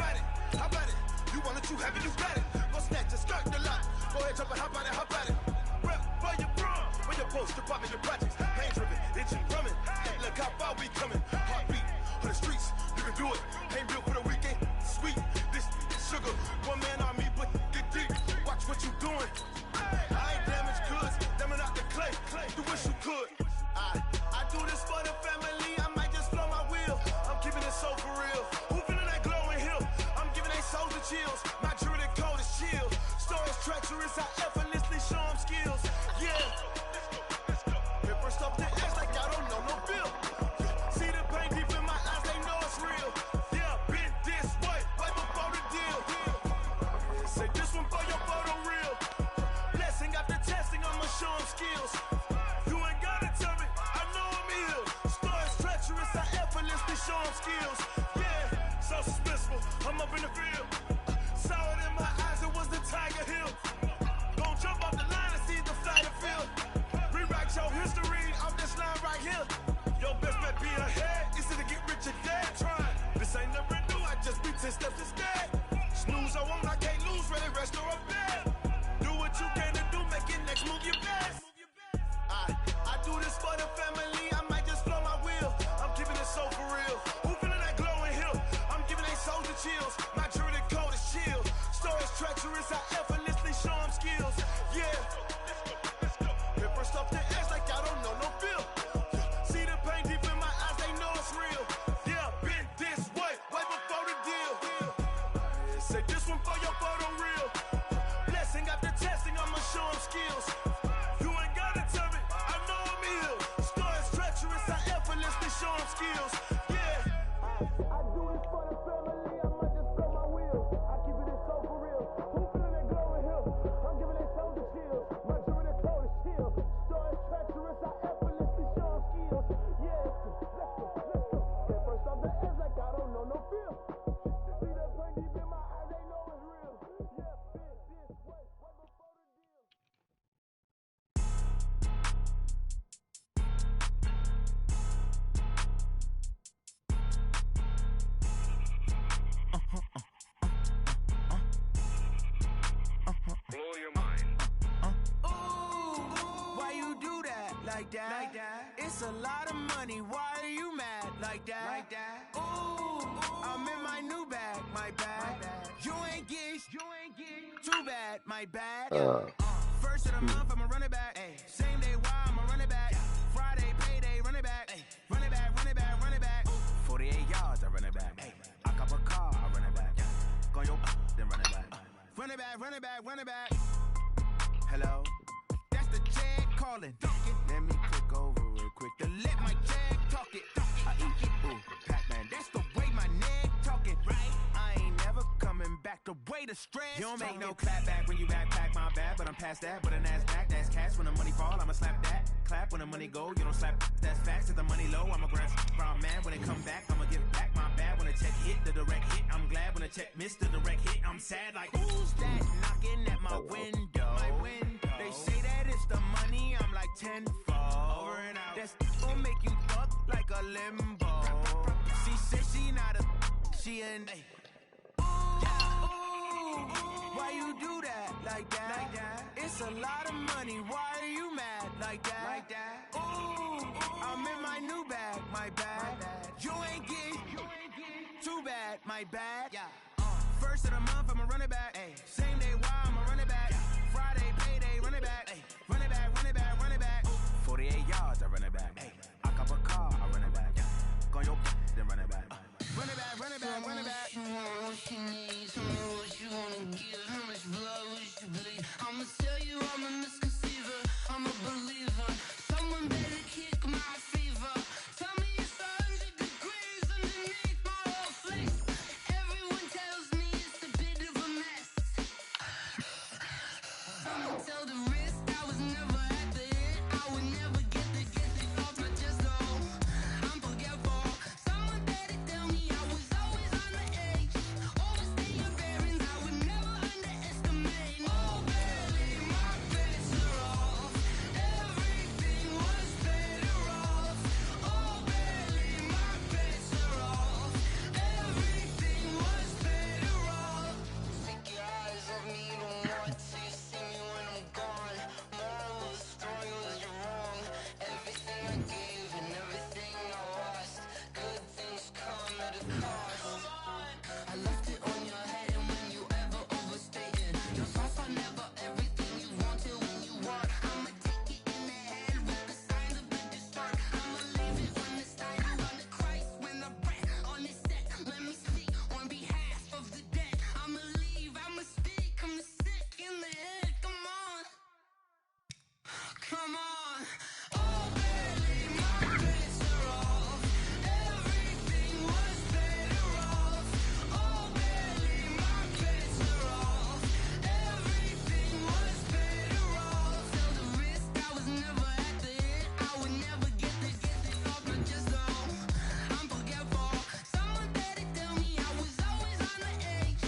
how about it? You want it, you have it, you got it. Go snatch it, skirt the lot. Go ahead, jump it, how about it? Rep for your brum, for your post, department, your projects. Pain driven, itching, drumming. Hey, look how far we coming. Heartbeat on the streets, you can do it. Ain't real for the weekend, sweet. This sugar, one man army, but get deep. Watch what you doing. I ain't damaged goods, damn out the clay. You wish you could. I do this for the family, I might just blow my wheel. I'm keeping it so for real. Who feeling that glowing hill? I'm giving they souls the chills. My jury the code is chill. Stories treacherous, I effortlessly show them skills. Yeah. Paper stuff the edge like I don't know no bill. See the pain deep in my eyes, they know it's real. Yeah, been this way, right before the deal. Say this one for your photo real. Blessing after testing, I'ma show them skills. You ain't gotta tell me, I know I'm ill. Stories treacherous, I effortlessly show them skills. Yeah, so suspenseful, I'm up in the field. Saw it in my eyes, it was the Tiger Hill. Gon' jump off the line and see the fly the field. Rewrite your history off this line right here. Your best bet be ahead, it's to get rich or dead. Trying, this ain't never new, I just be 10 steps instead. Snooze, I won't, I can't lose, ready, rest or I'm dead. Do what you can to do, make it next move your best. I do this for the family, I might just blow my wheel. I'm keeping it so for real. Who feeling that glowing hill? I'm giving they souls the chills. My jury the code is chill. Stories treacherous, I effortlessly show them skills. Yeah. Paper stuff the edge like I don't know no feel. See the pain deep in my eyes, they know it's real. Yeah, been this way, way before the deal. Say this one for your photo real. Blessing after testing, I'ma show them skills. You ain't gotta tell me, I know I'm ill. Stories treacherous, I effortlessly show them skills. Yeah. I do this for the family, I might just blow my wheel. I keep it so for real. Who feeling that glowing hill? I'm giving they soul the chills. My jury the code is chill. Stories treacherous, I effortlessly show them skills. Yeah, let's go. Get first off the edge like I don't know no feel. See that pain deep in my eyes, they know it's real. Yeah, been this way, right before the deal. Blow your mind. Ooh, why you do that? like that. It's a lot of money, why are you mad like that? Ooh, I'm in my new bag, my bad. You ain't get too bad, my bad. First of the month, I'ma run it back. Same day, why I'ma run it back. Friday, payday, run it back. Run it back, run it back, run it back. 48 yards, I run it back. I cop a car, I run it back. Go on your then run it back. Run it back, run it back, run it back. Hello? That's the jag calling. Let me click over real quick to let my jag talk it. I eat it, ooh, Pac-Man. That's the way my neck talking, right? I ain't never coming back the way the stress. You don't make no clap back when you backpack, my bad, but I'm past that. But a NASDAQ, that's cash. When the money fall, I'ma slap that. Clap when the money go, you don't slap. That's facts. If the money low, I'ma grab brown man. When it come back, I'ma give back my bad. When the check hit, the direct hit, I'm glad. When the check missed the direct hit, I'm sad. Like, who's that knocking at my window? They say that it's the money, I'm like tenfold. Over and out. That's gon' make you fuck like a limbo. She said she not a, she an. Why you do that like that? It's a lot of money, why are you mad like that? Ooh, I'm in my new bag, my bad. You ain't get too bad, my bad. First of the month, I'ma run it back. Same day, why I'ma run it back. Friday, payday, run it back. Run it back, run it back, run it back. 48 yards, I run it back. I cop a car, I run it back. Go on your then run it back. Run it back, run it back, run it back. What you want, what you need, tell me what you wanna give, how much blood would you bleed? I'ma tell you I'm a misconceiver, I'm a believer. Someone better kick my fever. Tell me it's 100 degrees underneath my whole face. Everyone tells me it's a bit of a mess. Someone tell the risk I was never at the hit. I would never get it off my chest though. I'm forgetful. Someone better tell me I was always on the edge. Overstay your bearings, I would never underestimate. Oh baby, my bets are off. Everything was better off. Oh baby, my bets are off. Everything was better off. Take your eyes off me, you don't want to see me when I'm gone. Moral of the story was you're wrong. Everything I gave and everything I lost. Good things come at a cost. I left it on your head, and when you ever overstated, your thoughts are never everything you wanted when you want. I'ma take it in the head with the signs of the distort. I'ma leave it when it's time to run to Christ. When the breath on this set, let me speak on behalf of the dead. I'ma leave, I'ma speak, I'm sick in the head. Come on, come on. Oh baby, my bets are off. Everything was better off. Oh baby, my bets are off. Everything was better off. Tell the risk I was never at the hit. I would never get it off my chest though. I'm forgetful. Someone better tell me I was always on the edge.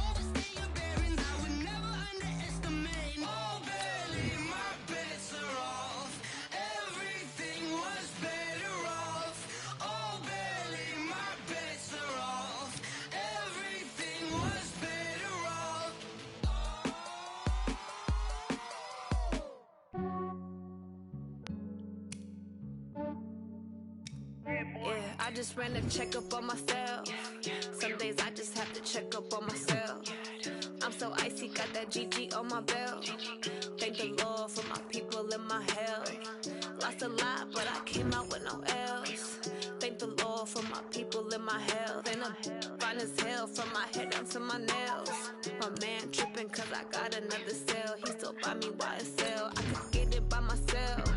Overstay your bearings, I would never underestimate. Oh baby, my bets are off. Everything was better off. Oh baby, my bets are off. Everything was better off. Yeah, I just ran a checkup on myself. Some days I just have to check up on myself. I'm so icy, got that GG on my belt. Thank the Lord for my people and my health. Lost a lot, but I came out with no L's. Thank the Lord for my people and my health. And I'm fine as hell from my head down to my nails. My man tripping cause I got another cell. He still buy me YSL. I could get it by myself.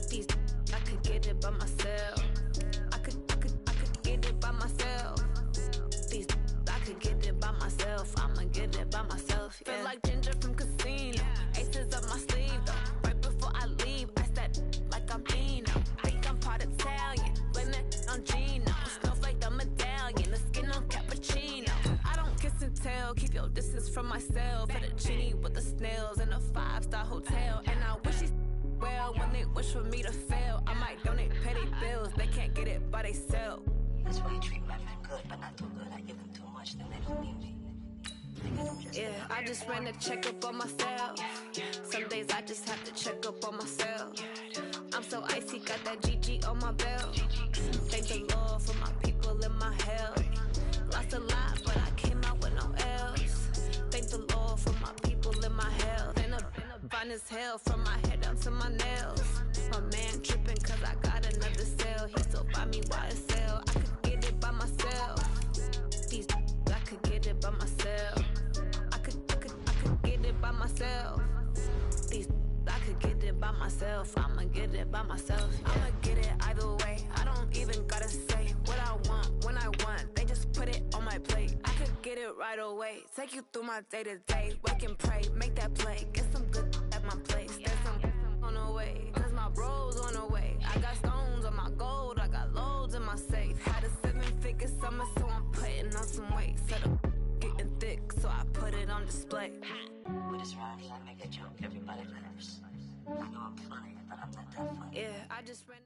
These I could get it by myself. I could get it by myself. These I could get it by myself. I'ma get it by myself. Yeah. Feel like Ginger from Casino. Aces up my sleeve though. Right before I leave, I step like I'm Pino. Think I'm part Italian. Blame that on Gino. Snowflake the medallion. The skin on cappuccino. I don't kiss and tell. Keep your distance from myself. At a genie with the snails in a 5-star hotel. And I wish he well when they wish for me to fail. I might donate petty bills. They can't get it by themselves. That's why you treat my men good, but not too good. I give them too much, then they don't need me. Yeah, I just ran a checkup on myself. Some days I just have to check up on myself. I'm so icy, got that GG on my belt. Thank the Lord for my people and my health. Lost a lot, but I came out with no else. Thank the Lord for my people and my health. Been a fine as hell from my head down to my nails. My man tripping cause I got another cell. He still buy me YSL. I could get it by myself. These I could get it by myself. I could get it by myself. These I could get it by myself. I'ma get it by myself. I'ma get it either way. I don't even gotta say what I want when I want. They just put it on my plate. I could get it right away. Take you through my day to day. Wake and pray, make that play. Get some good at my place. There's some on the way. Cause my bros on the way. I got stones on my gold. I got loads in my safe. Had a 7-figure summer, so I'm putting on some weight. Set up getting thick, so I put it on display. With this rhyme, I make a joke, everybody laughs. I know I'm funny, but I'm not that funny. Yeah, I just ran.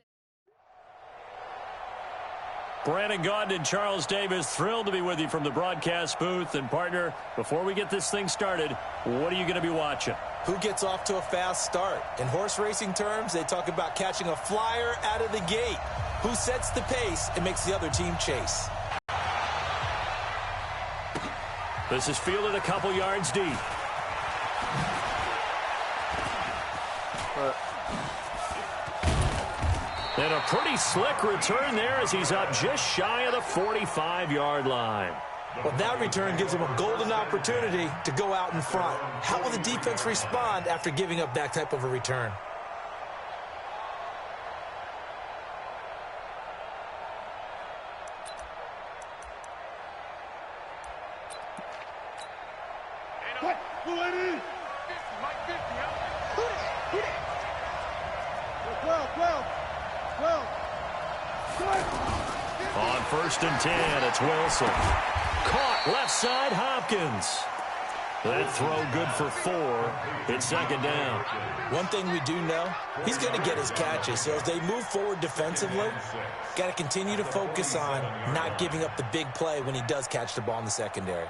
Brandon Gaudin and Charles Davis, thrilled to be with you from the broadcast booth. And, partner, before we get this thing started, what are you going to be watching? Who gets off to a fast start? In horse racing terms, they talk about catching a flyer out of the gate. Who sets the pace and makes the other team chase? This is fielded a couple yards deep. And a pretty slick return there as he's up just shy of the 45-yard line. Well, that return gives him a golden opportunity to go out in front. How will the defense respond after giving up that type of a return? What? 12, 12. On 1st and 10, it's Wilson. Caught left side, Hopkins. That throw good for 4. It's 2nd down. One thing we do know, he's going to get his catches. So as they move forward defensively, got to continue to focus on not giving up the big play when he does catch the ball in the secondary.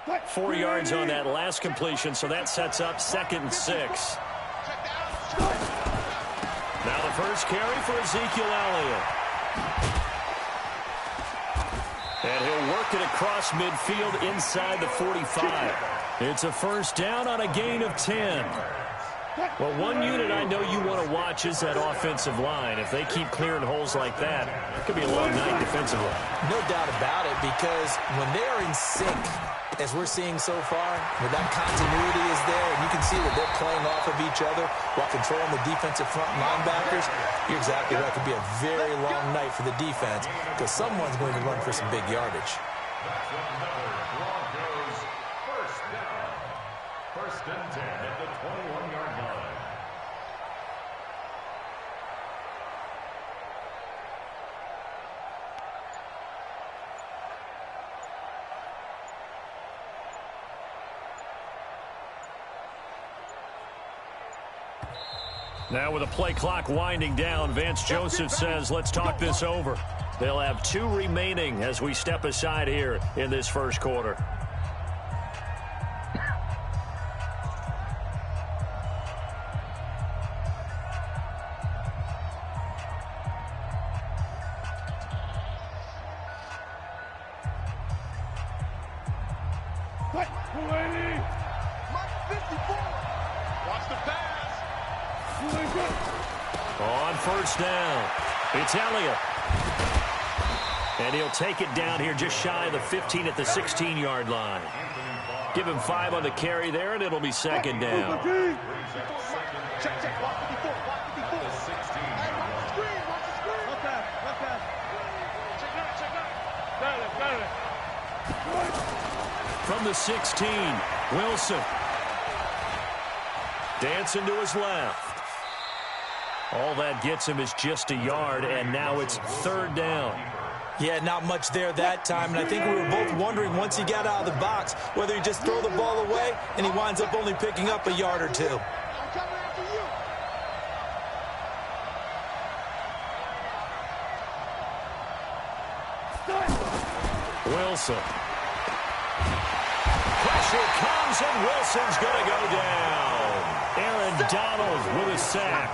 What? 4 yards on that last completion, so that sets up 2nd and 6. Now the first carry for Ezekiel Elliott. And he'll work it across midfield inside the 45. It's a first down on a gain of 10. Well, one unit I know you want to watch is that offensive line. If they keep clearing holes like that, it could be a long night defensively. No doubt about it, because when they're in sync, as we're seeing so far, where that continuity is there, and you can see that they're playing off of each other while controlling the defensive front linebackers, you're exactly right. It could be a very long night for the defense because someone's going to run for some big yardage. First and 10 at the 21-yard line. Now with the play clock winding down, Vance Joseph says, let's talk this over. They'll have 2 remaining as we step aside here in this first quarter. What? 280. Mark 54. Watch the pass. On first down, it's Elliott. And he'll take it down here just shy of the 15 at the 16-yard line. Give him 5 on the carry there, and it'll be 2nd down. Check, check. Watch 54. Watch 54. Hey, watch the screen. Watch the screen. Left pass. Left pass. Check out. Got it. From the 16, Wilson. Dancing to his left. All that gets him is just a yard, and now it's 3rd down. Yeah, not much there that time, and I think we were both wondering once he got out of the box whether he just throw the ball away and he winds up only picking up a yard or 2. I'm coming after you. Wilson. Pressure comes, and Wilson's going to go down. Aaron Donald with a sack.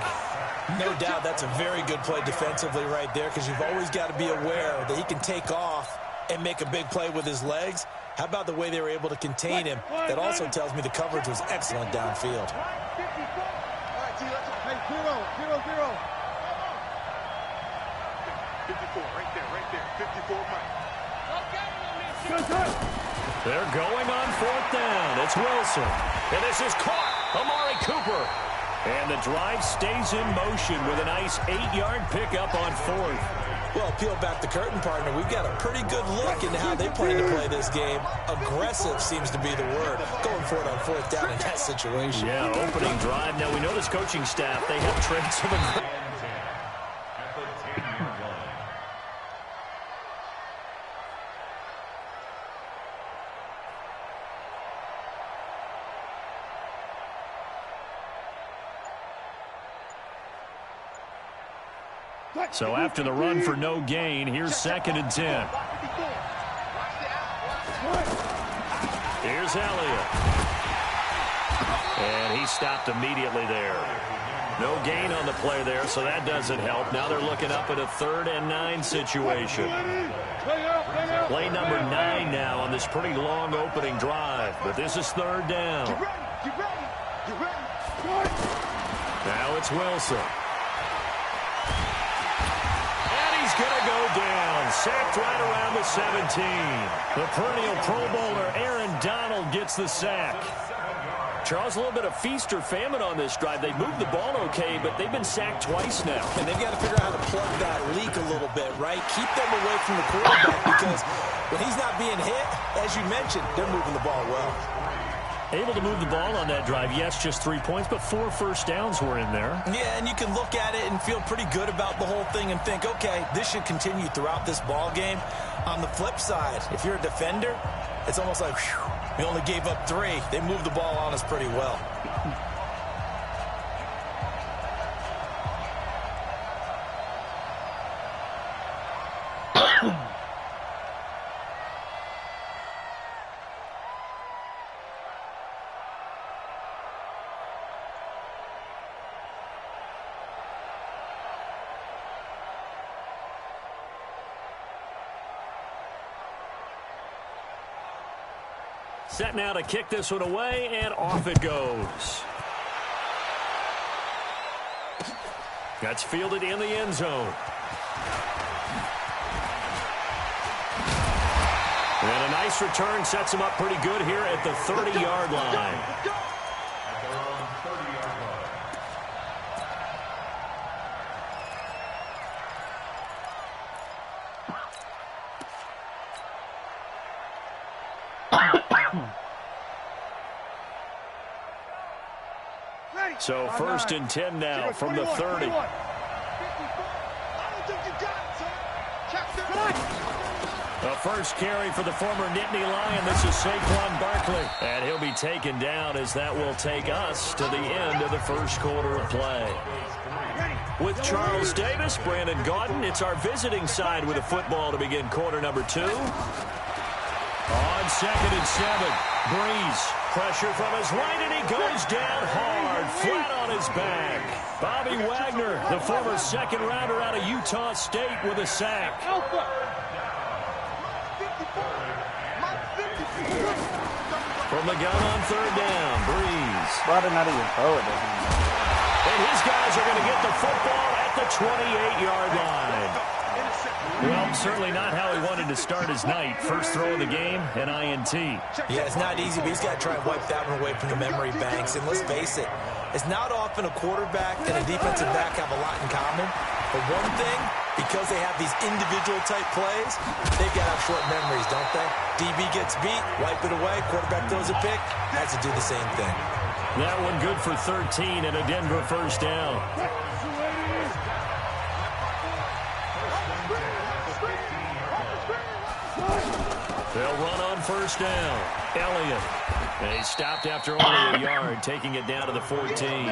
No doubt that's a very good play defensively right there, because you've always got to be aware that he can take off and make a big play with his legs. How about the way they were able to contain him? That also tells me the coverage was excellent downfield. All right, T, let's hey, 0-0-0. 54, right there, 54, Mike. They're going on 4th down. It's Wilson. And this is caught. Amari Cooper. And the drive stays in motion with a nice 8-yard pickup on 4th. Well, peel back the curtain, partner. We've got a pretty good look into how they plan to play this game. Aggressive seems to be the word. Going for it on 4th down in that situation. Yeah, opening drive. Now, we know this coaching staff, they have traits of aggression. So after the run for no gain, here's 2nd and 10. Here's Elliott. And he stopped immediately there. No gain on the play there, so that doesn't help. Now they're looking up at a 3rd and 9 situation. Play number 9 now on this pretty long opening drive. But this is 3rd down. Now it's Wilson. Going to go down, sacked right around the 17. The perennial Pro Bowler Aaron Donald gets the sack. Charles, a little bit of feast or famine on this drive. They moved the ball okay, but they've been sacked twice now. And they've got to figure out how to plug that leak a little bit, right? Keep them away from the quarterback, because when he's not being hit, as you mentioned, they're moving the ball well. Able to move the ball on that drive. Yes, just 3 points, but 4 first downs were in there. Yeah, and you can look at it and feel pretty good about the whole thing and think, okay, this should continue throughout this ball game. On the flip side, if you're a defender, it's almost like, whew, we only gave up 3. They moved the ball on us pretty well. Set now to kick this one away, and off it goes. That's fielded in the end zone. And a nice return sets him up pretty good here at the 30-yard line. So 1st and 10 now from the 30. The first carry for the former Nittany Lion. This is Saquon Barkley. And he'll be taken down, as that will take us to the end of the first quarter of play. With Charles Davis, Brandon Gaudin, it's our visiting side with a football to begin quarter number 2. On 2nd and 7, Breeze. Pressure from his right, and he goes down hard, flat on his back. Bobby Wagner, the former second-rounder out of Utah State, with a sack. From the gun on 3rd down, Breeze. Why did not even throw it to him? And his guys are going to get the football at the 28-yard line. Well, certainly not how he wanted to start his night. First throw of the game, an INT. Yeah, it's not easy, but he's got to try and wipe that one away from the memory banks. And let's face it, it's not often a quarterback and a defensive back have a lot in common. But one thing, because they have these individual-type plays, they've got to have short memories, don't they? DB gets beat, wipe it away, quarterback throws a pick, has to do the same thing. That one good for 13 and a Denver first down. They'll run on 1st down. Elliott. They stopped after only a yard, taking it down to the 14.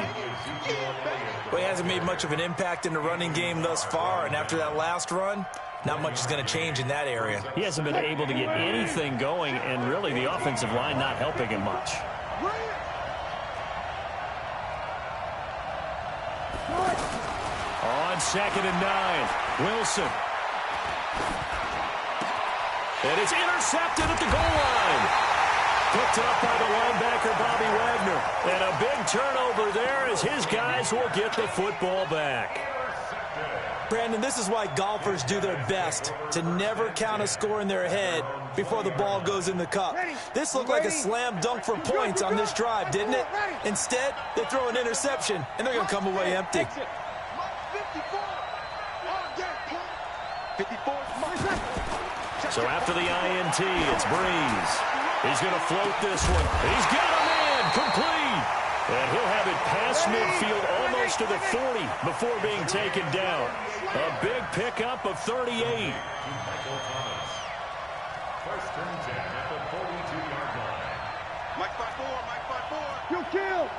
Well, he hasn't made much of an impact in the running game thus far, and after that last run, not much is going to change in that area. He hasn't been able to get anything going, and really the offensive line not helping him much. On 2nd and 9, Wilson. And it's intercepted at the goal line. Picked up by the linebacker, Bobby Wagner. And a big turnover there as his guys will get the football back. Brandon, this is why golfers do their best to never count a score in their head before the ball goes in the cup. This looked like a slam dunk for points on this drive, didn't it? Instead, they throw an interception, and they're going to come away empty. So after the INT, it's Breeze. He's going to float this one. He's got a man complete. And he'll have it past midfield almost to the 40 before being taken down. A big pickup of 38. First and 10 at the 42-yard line. Mike 5-4, Mike 5-4. You kill.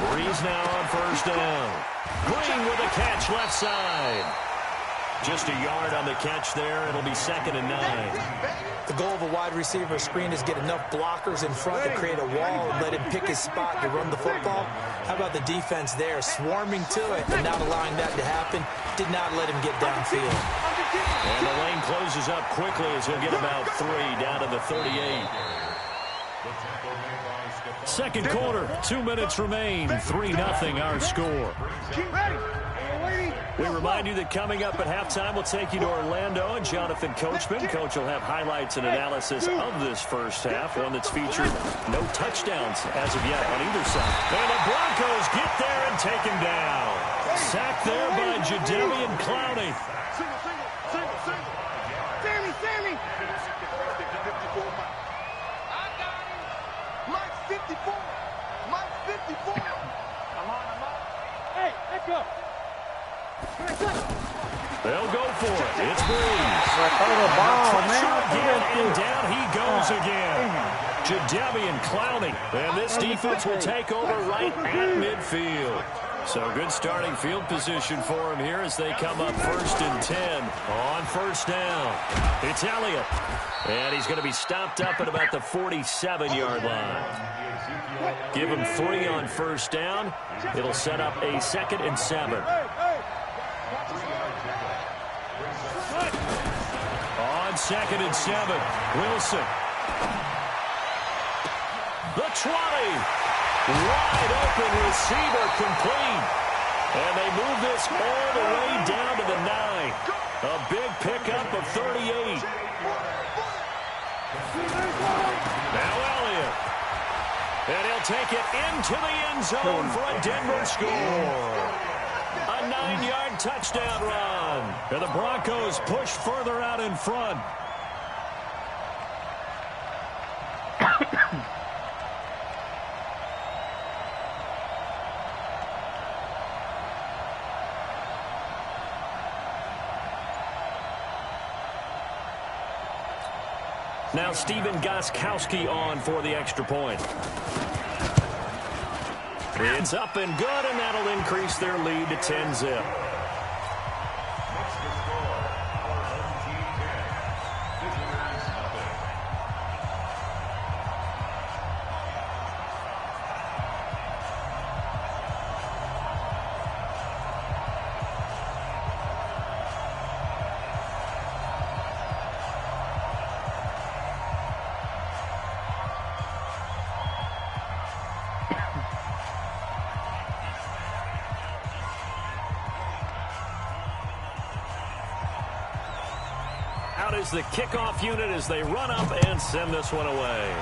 Breeze now on first down. Green with a catch left side. Just a yard on the catch there. It'll be 2nd and 9. The goal of a wide receiver screen is get enough blockers in front to create a wall and let him pick his spot to run the football. How about the defense there, swarming to it and not allowing that to happen? Did not let him get downfield. And the lane closes up quickly as he'll get about 3 down to the 38. Second quarter, 2 minutes remain. 3-0 our score. We remind you that coming up at halftime, we'll take you to Orlando and Jonathan Coachman. Coach will have highlights and analysis of this first half, one that's featured no touchdowns as of yet on either side. And the Broncos get there and take him down. Sacked there by Jadeveon Clowney. Sammy. I got him. Mike 54. Mike 54. I'm on. Hey, let's go. They'll go for it. It's Breeze. Throw the ball, man. Again, and down he goes again. Jadeveon Clowney. And this defense will take over right at midfield. So good starting field position for him here as they come up 1st and 10 on first down. It's Elliott. And he's going to be stopped up at about the 47-yard line. Give him 3 on first down. It'll set up a 2nd and 7. On 2nd and 7, Wilson. The 20. Wide open receiver complete. And they move this all the way down to the 9. A big pickup of 38. Now Elliott. And he'll take it into the end zone for a Denver score. A 9-yard touchdown run. And the Broncos push further out in front. Now Steven Gostkowski on for the extra point. It's up and good, and that'll increase their lead to 10-zip. Out is the kickoff unit as they run up and send this one away.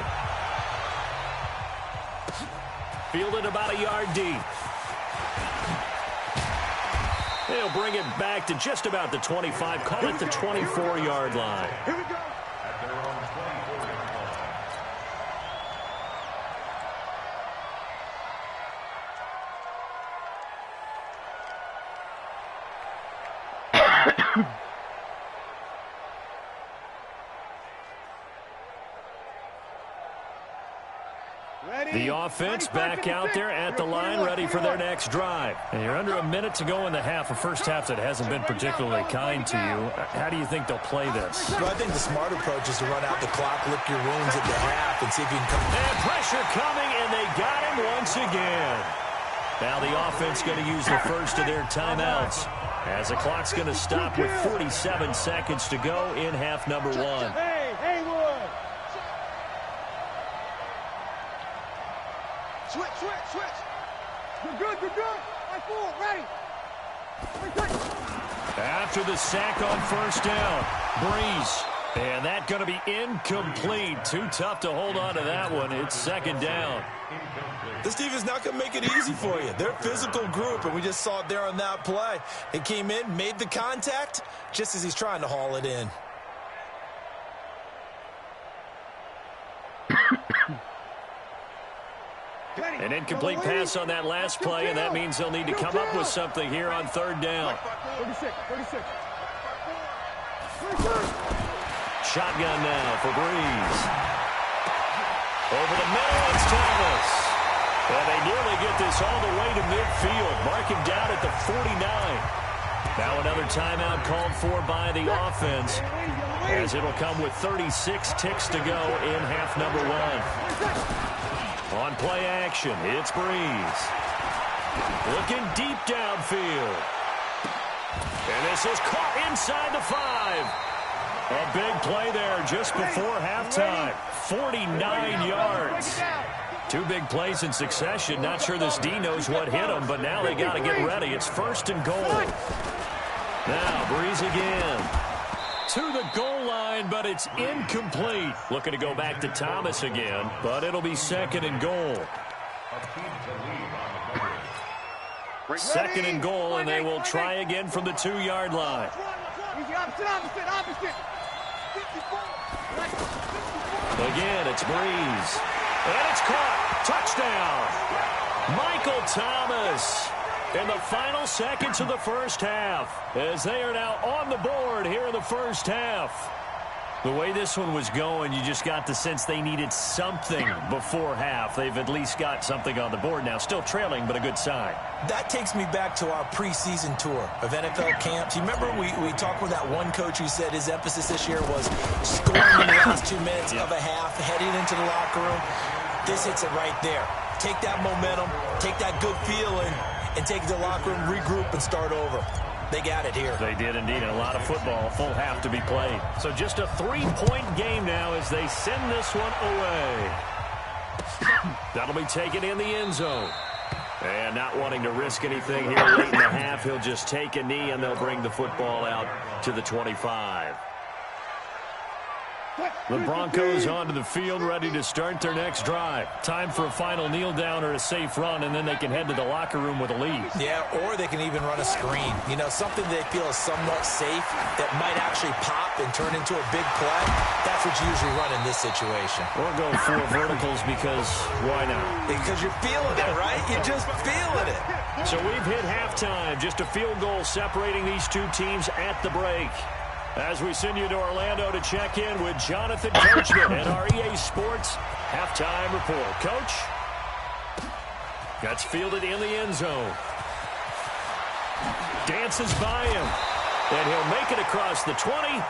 Fielded about a yard deep. They'll bring it back to just about the 25, call it the 24-yard line. Here we go. At their own 24-yard line. The offense back out there at the line, ready for their next drive. And you're under a minute to go in the half, a first half that hasn't been particularly kind to you. How do you think they'll play this? Well, I think the smart approach is to run out the clock, lick your wounds at the half, and see if you can come. And pressure coming, and they got him once again. Now the offense going to use the first of their timeouts, as the clock's going to stop with 47 seconds to go in half number one. Hey, Haywood! Switch. You're good. Right forward, ready. After the sack on first down, Breeze. And that's going to be incomplete. Too tough to hold on to that one. It's second down. This team is not going to make it easy for you. They're a physical group, and we just saw it there on that play. It came in, made the contact, just as he's trying to haul it in. An incomplete pass on that last play, and that means they'll need to come up with something here on third down. 36. Shotgun now for Breeze. Over the middle, it's Thomas. And they nearly get this all the way to midfield. Mark him down at the 49. Now another timeout called for by the offense, as it'll come with 36 ticks to go in half number one. On play action, it's Breeze. Looking deep downfield. And this is caught inside the 5. A big play there just before halftime. 49 yards. Two big plays in succession. Not sure this D knows what hit him, but now they got to get ready. It's first and goal. Now Breeze again. To the goal line, but it's incomplete. Looking to go back to Thomas again, but it'll be second and goal. Second and goal, and they will try again from the 2-yard line. Opposite. Again, it's Breeze. And it's caught. Touchdown. Michael Thomas. In the final seconds of the first half, as they are now on the board here in the first half. The way this one was going, you just got the sense they needed something before half. They've at least got something on the board now. Still trailing, but a good sign. That takes me back to our preseason tour of NFL camps. You remember we talked with that one coach who said his emphasis this year was scoring in the last 2 minutes of a half, heading into the locker room. This hits it right there. Take that momentum, take that good feeling, and take it to the locker room, regroup, and start over. They got it here. They did indeed. A lot of football, full half to be played. So just a 3-point game now as they send this one away. That'll be taken in the end zone. And not wanting to risk anything here late in the half, he'll just take a knee and they'll bring the football out to the 25. The Broncos onto the field, ready to start their next drive. Time for a final kneel down or a safe run, and then they can head to the locker room with a lead. Yeah, or they can even run a screen. You know, something they feel is somewhat safe that might actually pop and turn into a big play. That's what you usually run in this situation. Or go 4 verticals because why not? Because you're feeling it, right? You're just feeling it. So we've hit halftime. Just a field goal separating these two teams at the break. As we send you to Orlando to check in with Jonathan Coachman at our EA Sports halftime report. Coach, gets fielded in the end zone. Dances by him. And he'll make it across the 20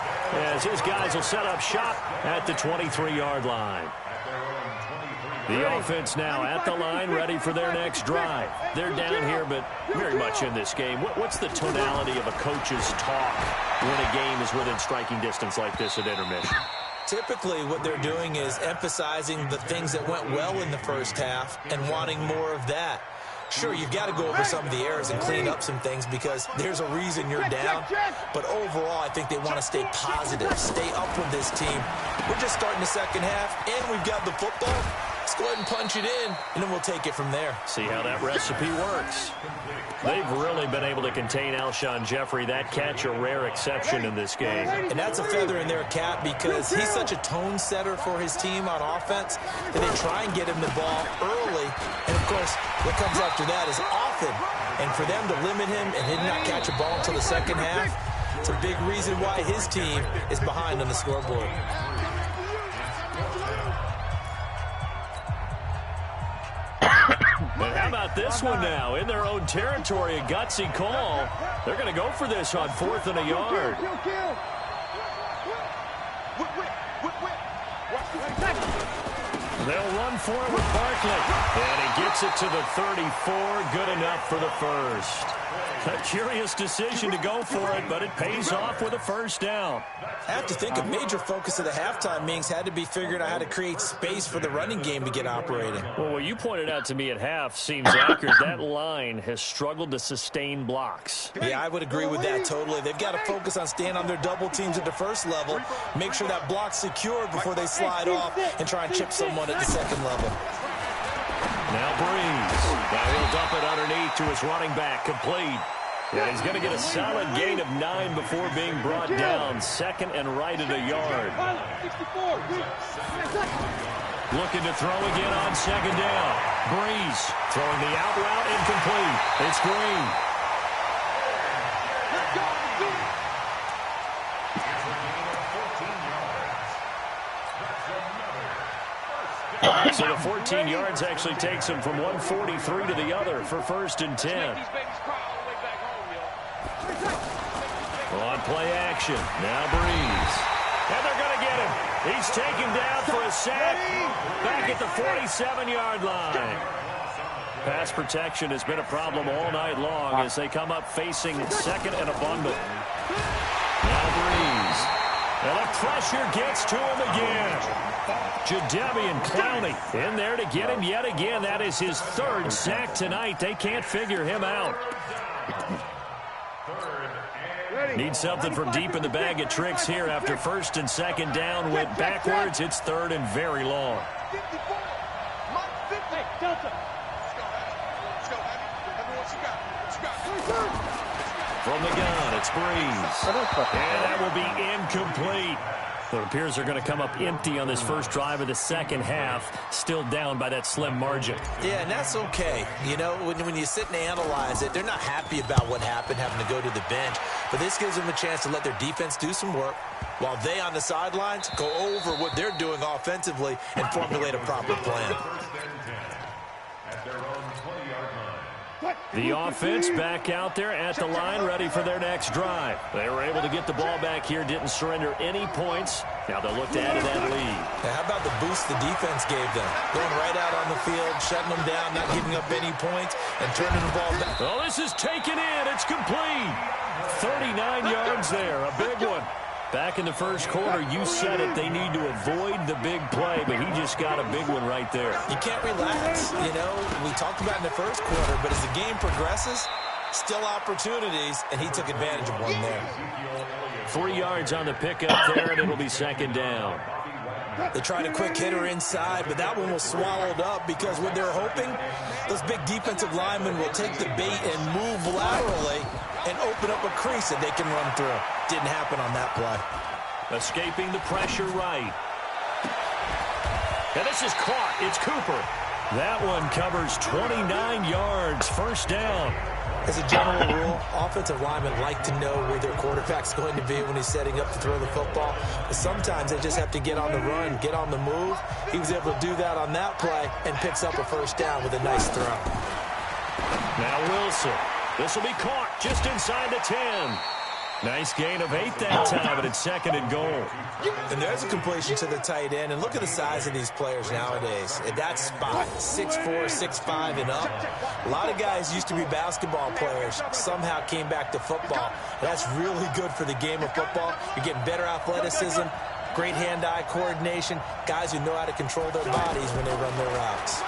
as his guys will set up shop at the 23-yard line. The offense now at the line, ready for their next drive. They're down here, but very much in this game. What's the tonality of a coach's talk when a game is within striking distance like this at intermission? Typically, what they're doing is emphasizing the things that went well in the first half and wanting more of that. Sure, you've got to go over some of the errors and clean up some things because there's a reason you're down. But overall, I think they want to stay positive, stay up with this team. We're just starting the second half, and we've got the football. Let's go ahead and punch it in, and then we'll take it from there. See how that recipe works. They've really been able to contain Alshon Jeffrey. That catch a rare exception in this game. And that's a feather in their cap because he's such a tone setter for his team on offense that they try and get him the ball early. And, of course, what comes after that is often. And for them to limit him and him not catch a ball until the second half, it's a big reason why his team is behind on the scoreboard. about this one now? In their own territory, a gutsy call. They're going to go for this on 4th and a yard. They'll run for it with Barkley. And he gets it to the 34. Good enough for the first. A curious decision to go for it, but it pays off with a first down. I have to think a major focus of the halftime meetings had to be figuring out how to create space for the running game to get operating. Well, what you pointed out to me at half seems accurate. That line has struggled to sustain blocks. Yeah, I would agree with that totally. They've got to focus on staying on their double teams at the first level, make sure that block's secured before they slide off and try and chip someone at the second level. Now Breeze. Now he'll dump it underneath to his running back. Complete. Yeah, he's going to get a solid gain of 9 before being brought down. Second and right at a yard. Looking to throw again on second down. Breeze throwing the out route incomplete. It's Green. So the 14 yards actually takes him from 143 to the other for 1st and 10. On play action. Now Breeze. And they're going to get him. He's taken down for a sack. Back at the 47-yard line. Pass protection has been a problem all night long as they come up facing second and a bundle. Now Breeze. And the pressure gets to him again. Jadeveon Clowney in there to get him yet again. That is his 3rd sack tonight. They can't figure him out. Need something from deep in the bag of tricks here after 1st and 2nd down. Went backwards. It's 3rd and very long. From the gun, it's Breeze. And that will be incomplete. It appears they're going to come up empty on this first drive of the second half, still down by that slim margin. Yeah, and that's okay. You know, when you sit and analyze it, they're not happy about what happened, having to go to the bench. But this gives them a chance to let their defense do some work while they on the sidelines go over what they're doing offensively and formulate a proper plan. The offense back out there at the line, ready for their next drive. They were able to get the ball back here, didn't surrender any points. Now they'll look to add to that lead. Now, how about the boost the defense gave them? Going right out on the field, shutting them down, not giving up any points, and turning the ball back. Oh, this is taken in. It's complete. 39 yards there, a big one. Back in the first quarter, you said it, they need to avoid the big play, but he just got a big one right there. You can't relax. You know, we talked about in the first quarter, but as the game progresses, still opportunities, and he took advantage of one there. 3 yards on the pickup there, and it'll be 2nd down. They tried a quick hitter inside, but that one was swallowed up because what they're hoping, those big defensive linemen will take the bait and move laterally and open up a crease that they can run through. Didn't happen on that play. Escaping the pressure right. And this is caught. It's Cooper. That one covers 29 yards. First down. As a general rule, offensive linemen like to know where their quarterback's going to be when he's setting up to throw the football. But sometimes they just have to get on the run, get on the move. He was able to do that on that play and picks up a first down with a nice throw. Now Wilson. This will be caught just inside the 10. Nice gain of 8 that time, but it's 2nd and goal. And there's a completion to the tight end. And look at the size of these players nowadays. At that spot, 6'4", 6'5", and up. A lot of guys used to be basketball players, somehow came back to football. That's really good for the game of football. You're getting better athleticism, great hand-eye coordination, guys who know how to control their bodies when they run their routes.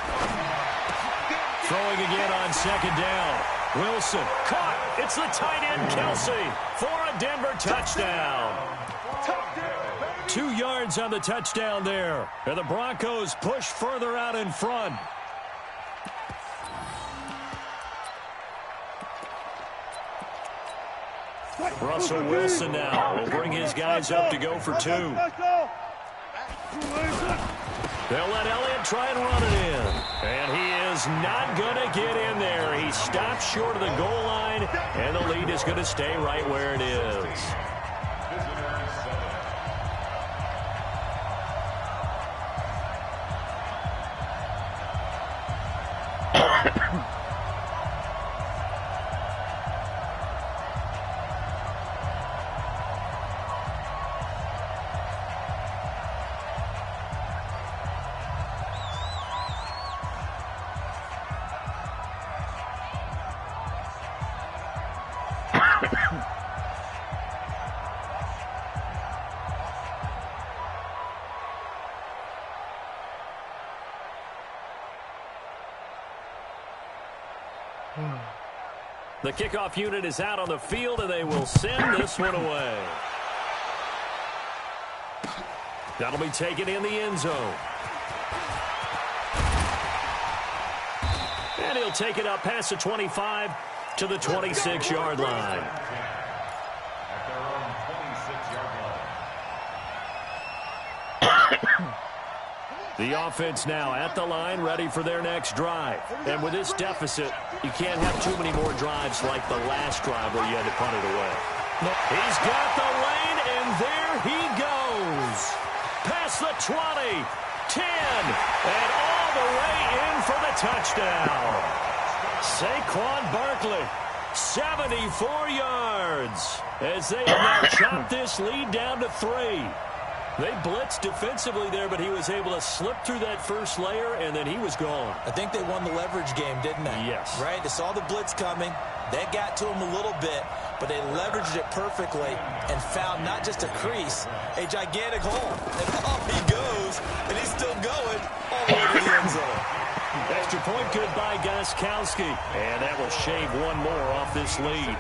Throwing again on 2nd down. Wilson caught. It's the tight end, Kelsey, for a Denver touchdown. 2 yards on the touchdown there. And the Broncos push further out in front. Russell Wilson now will bring his guys up to go for 2. They'll let Elliott try and run it in. And he is not going to get in there. He stops short of the goal line, and the lead is going to stay right where it is. The kickoff unit is out on the field, and they will send this one away. That'll be taken in the end zone. And he'll take it up past the 25 to the 26-yard line. The offense now at the line, ready for their next drive. And with this deficit, you can't have too many more drives like the last drive where you had to punt it away. He's got the lane, and there he goes. Past the 20, 10, and all the way in for the touchdown. Saquon Barkley, 74 yards, as they have now chopped this lead down to 3. They blitzed defensively there, but he was able to slip through that first layer, and then he was gone. I think they won the leverage game, didn't they? Yes. Right? They saw the blitz coming. That got to him a little bit, but they leveraged it perfectly and found not just a crease, a gigantic hole. And off he goes, and he's still going all the way to the end zone. Extra point good by Gostkowski, and that will shave one more off this lead.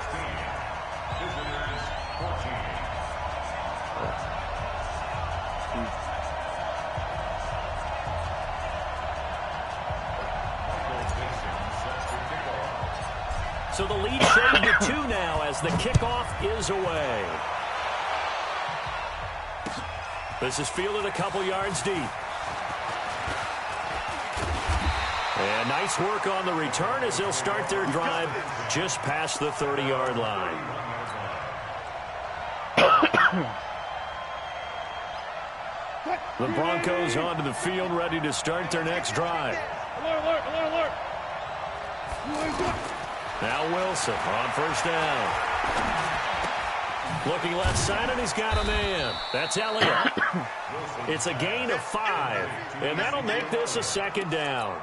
So the lead shaved to 2 now as the kickoff is away. This is fielded a couple yards deep. And nice work on the return as they'll start their drive just past the 30-yard line. The Broncos onto the field ready to start their next drive. Alert, alert, alert. Now Wilson on first down. Looking left side, and he's got a man. That's Elliott. It's a gain of 5, and that'll make this a second down.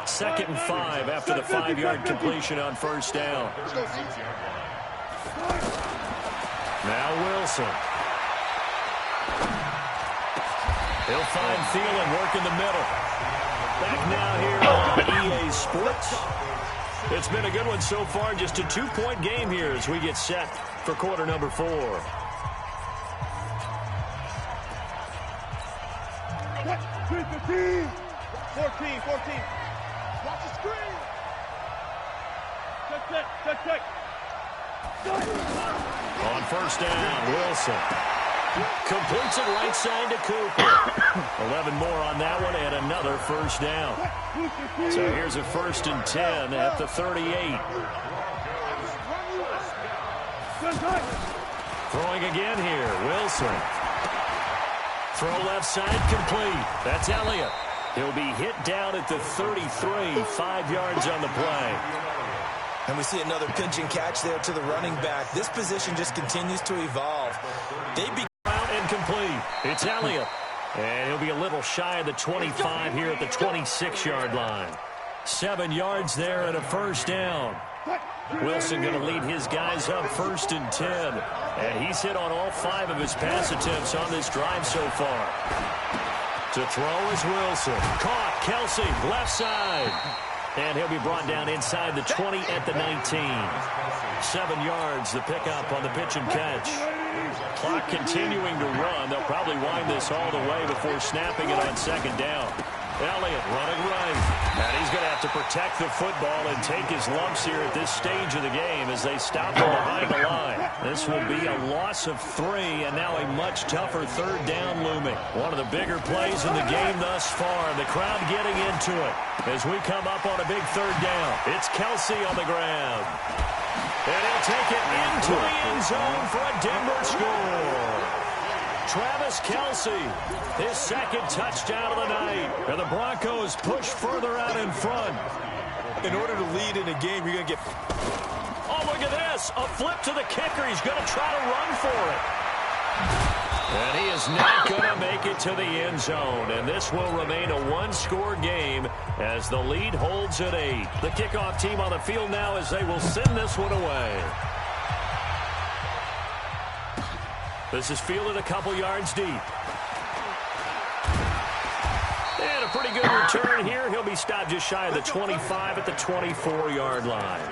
2nd and 5 after the 5-yard completion on first down. Now Wilson. He'll find Thielen work in the middle. Back now here on EA Sports. It's been a good one so far. Just a 2-point game here as we get set for quarter number 4. 14, 14. Watch the screen. Check. On first down, Wilson. Completes it right side to Cooper. 11 more on that one and another first down. So here's a 1st and 10 at the 38. Throwing again here, Wilson. Throw left side complete. That's Elliott. He'll be hit down at the 33, 5 yards on the play. And we see another pitch and catch there to the running back. This position just continues to evolve. They be out and complete. It's Elliott. And he'll be a little shy of the 25 here at the 26-yard line. 7 yards there and a first down. Wilson going to lead his guys up 1st and 10. And he's hit on all 5 of his pass attempts on this drive so far. To throw is Wilson. Caught. Kelsey, left side. And he'll be brought down inside the 20 at the 19. 7 yards, the pickup on the pitch and catch. Clock continuing to run. They'll probably wind this all the way before snapping it on 2nd down. Elliott running right. And he's going to have to protect the football and take his lumps here at this stage of the game as they stop from behind the line. This will be a loss of 3, and now a much tougher 3rd down looming. One of the bigger plays in the game thus far. The crowd getting into it as we come up on a big 3rd down. It's Kelsey on the ground. And he'll take it into the end zone for a Denver score. Travis Kelsey, his 2nd touchdown of the night. And the Broncos push further out in front. in order to lead in a game, you're going to get... Oh, look at this. A flip to the kicker. He's going to try to run for it. And he is not going to make it to the end zone. And this will remain a one-score game as the lead holds at 8. The kickoff team on the field now as they will send this one away. This is fielded a couple yards deep. And a a pretty good return here. He'll be stopped just shy of the 25 at the 24-yard line.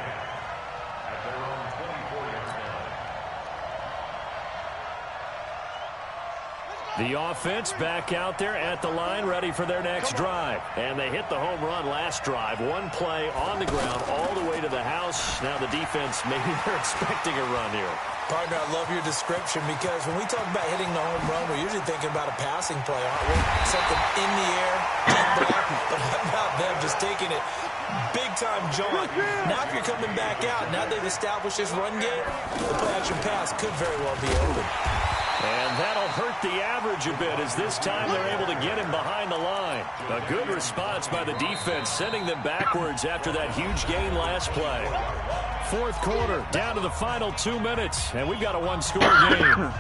The offense back out there at the line, ready for their next drive. And they hit the home run last drive. One play on the ground all the way to the house. Now the defense, maybe they're expecting a run here. Partner, I love your description because when we talk about hitting the home run, we're usually thinking about a passing play, aren't we? Something in the air, deep ball, but how about them just taking it big-time jaunt? Now if you're coming back out, now they've established this run game, the play-action pass could very well be open. And that'll hurt the average a bit as this time they're able to get him behind the line. A good response by the defense, sending them backwards after that huge gain last play. Fourth quarter, down to the final 2 minutes, and we've got a one-score game.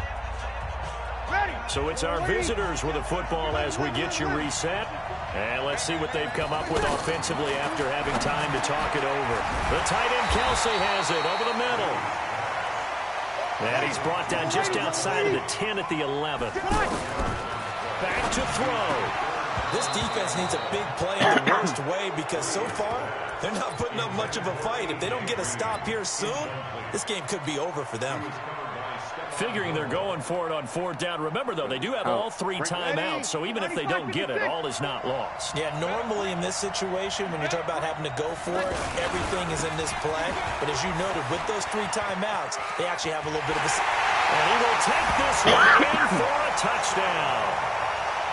So it's our visitors with the football as we get you reset. And let's see what they've come up with offensively after having time to talk it over. The tight end, Kelsey, has it over the middle. And he's brought down just outside of the 10 at the 11. Back to throw. This defense needs a big play in the worst way because so far they're not putting up much of a fight. If they don't get a stop here soon, this game could be over for them. Figuring they're going for it on fourth down. Remember, though, they do have all 3 timeouts, so even if they don't get it, all is not lost. Yeah, normally in this situation, when you're talking about having to go for it, everything is in this play. But as you noted, with those 3 timeouts, they actually have a little bit of a... And he will take this one in for a touchdown.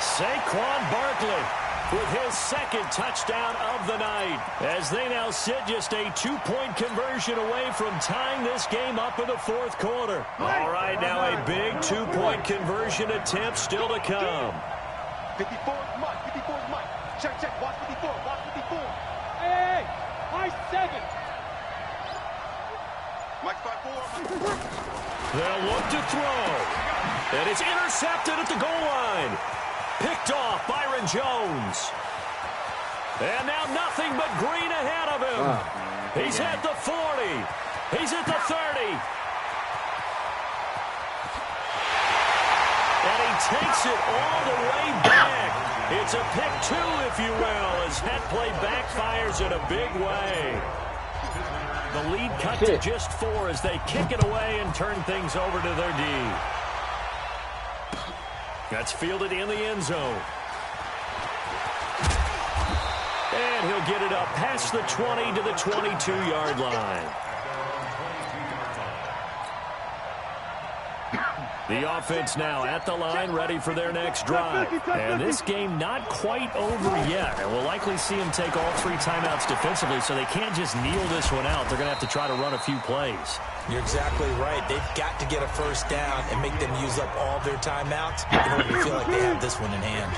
Saquon Barkley with his second touchdown of the night, as they now sit just a 2-point conversion away from tying this game up in the fourth quarter. All right, now a big 2-point conversion attempt still to come. 54 is Mike. 54 is Mike. Check, check. Watch 54. Watch 54. Hey, Mike 7. Mike 5-4. They'll look to throw. And it's intercepted at the goal line. Picked off Byron Jones. And now nothing but green ahead of him. He's at the 40. He's at the 30. And he takes it all the way back. It's a pick 2, if you will, as that play backfires in a big way. The lead cut to just 4 as they kick it away and turn things over to their D. That's fielded in the end zone. And he'll get it up past the 20 to the 22-yard line. The offense now at the line, ready for their next drive. And this game not quite over yet. And we'll likely see them take all 3 timeouts defensively, so they can't just kneel this one out. They're going to have to try to run a few plays. You're exactly right. They've got to get a first down and make them use up all their timeouts in order to feel like they have this one in hand.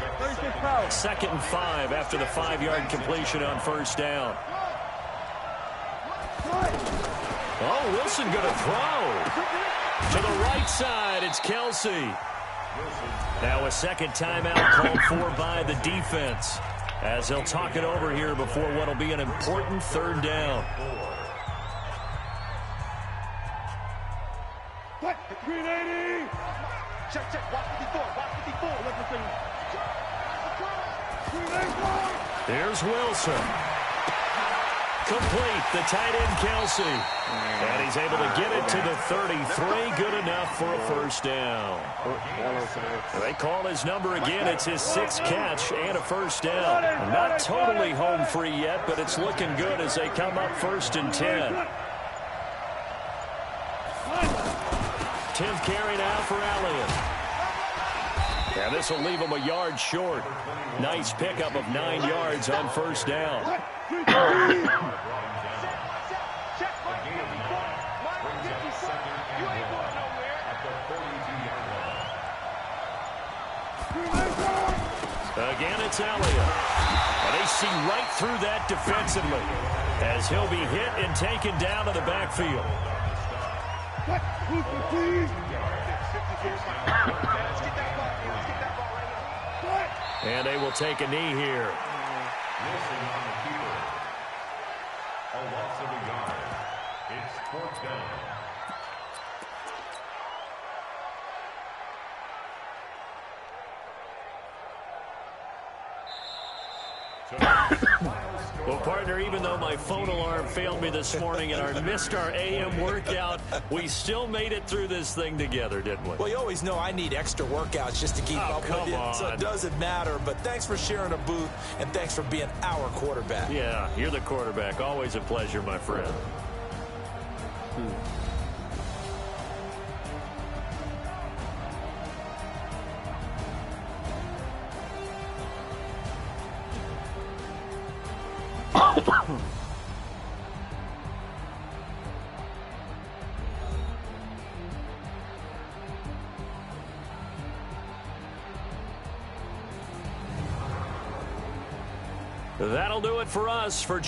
2nd and 5 after the 5-yard completion on first down. Oh, Wilson going to throw. To the right side, it's Kelsey. Now a second timeout called for by the defense, as they'll talk it over here before what will be an important 3rd down. What? 380. Check, check. Watch 54. Watch 54. Here's Wilson. Complete, the tight end, Kelsey. And he's able to get it to the 33. Good enough for a first down. They call his number again. It's his 6th catch and a first down. Not totally home free yet, but it's looking good as they come up 1st and 10. 10th carry now for Elliott. And this will leave him a yard short. Nice pickup of 9 yards on first down. Again, it's Elliott. And they see right through that defensively as he'll be hit and taken down to the backfield. And they will take a knee here. A loss of a yard. It's 4th down. Well, partner, even though my phone alarm failed me this morning and I missed our AM workout, we still made it through this thing together, didn't we? Well, you always know I need extra workouts just to keep up with you, so it doesn't matter. But thanks for sharing a booth, and thanks for being our quarterback. Yeah, you're the quarterback. Always a pleasure, my friend. That'll do it for us for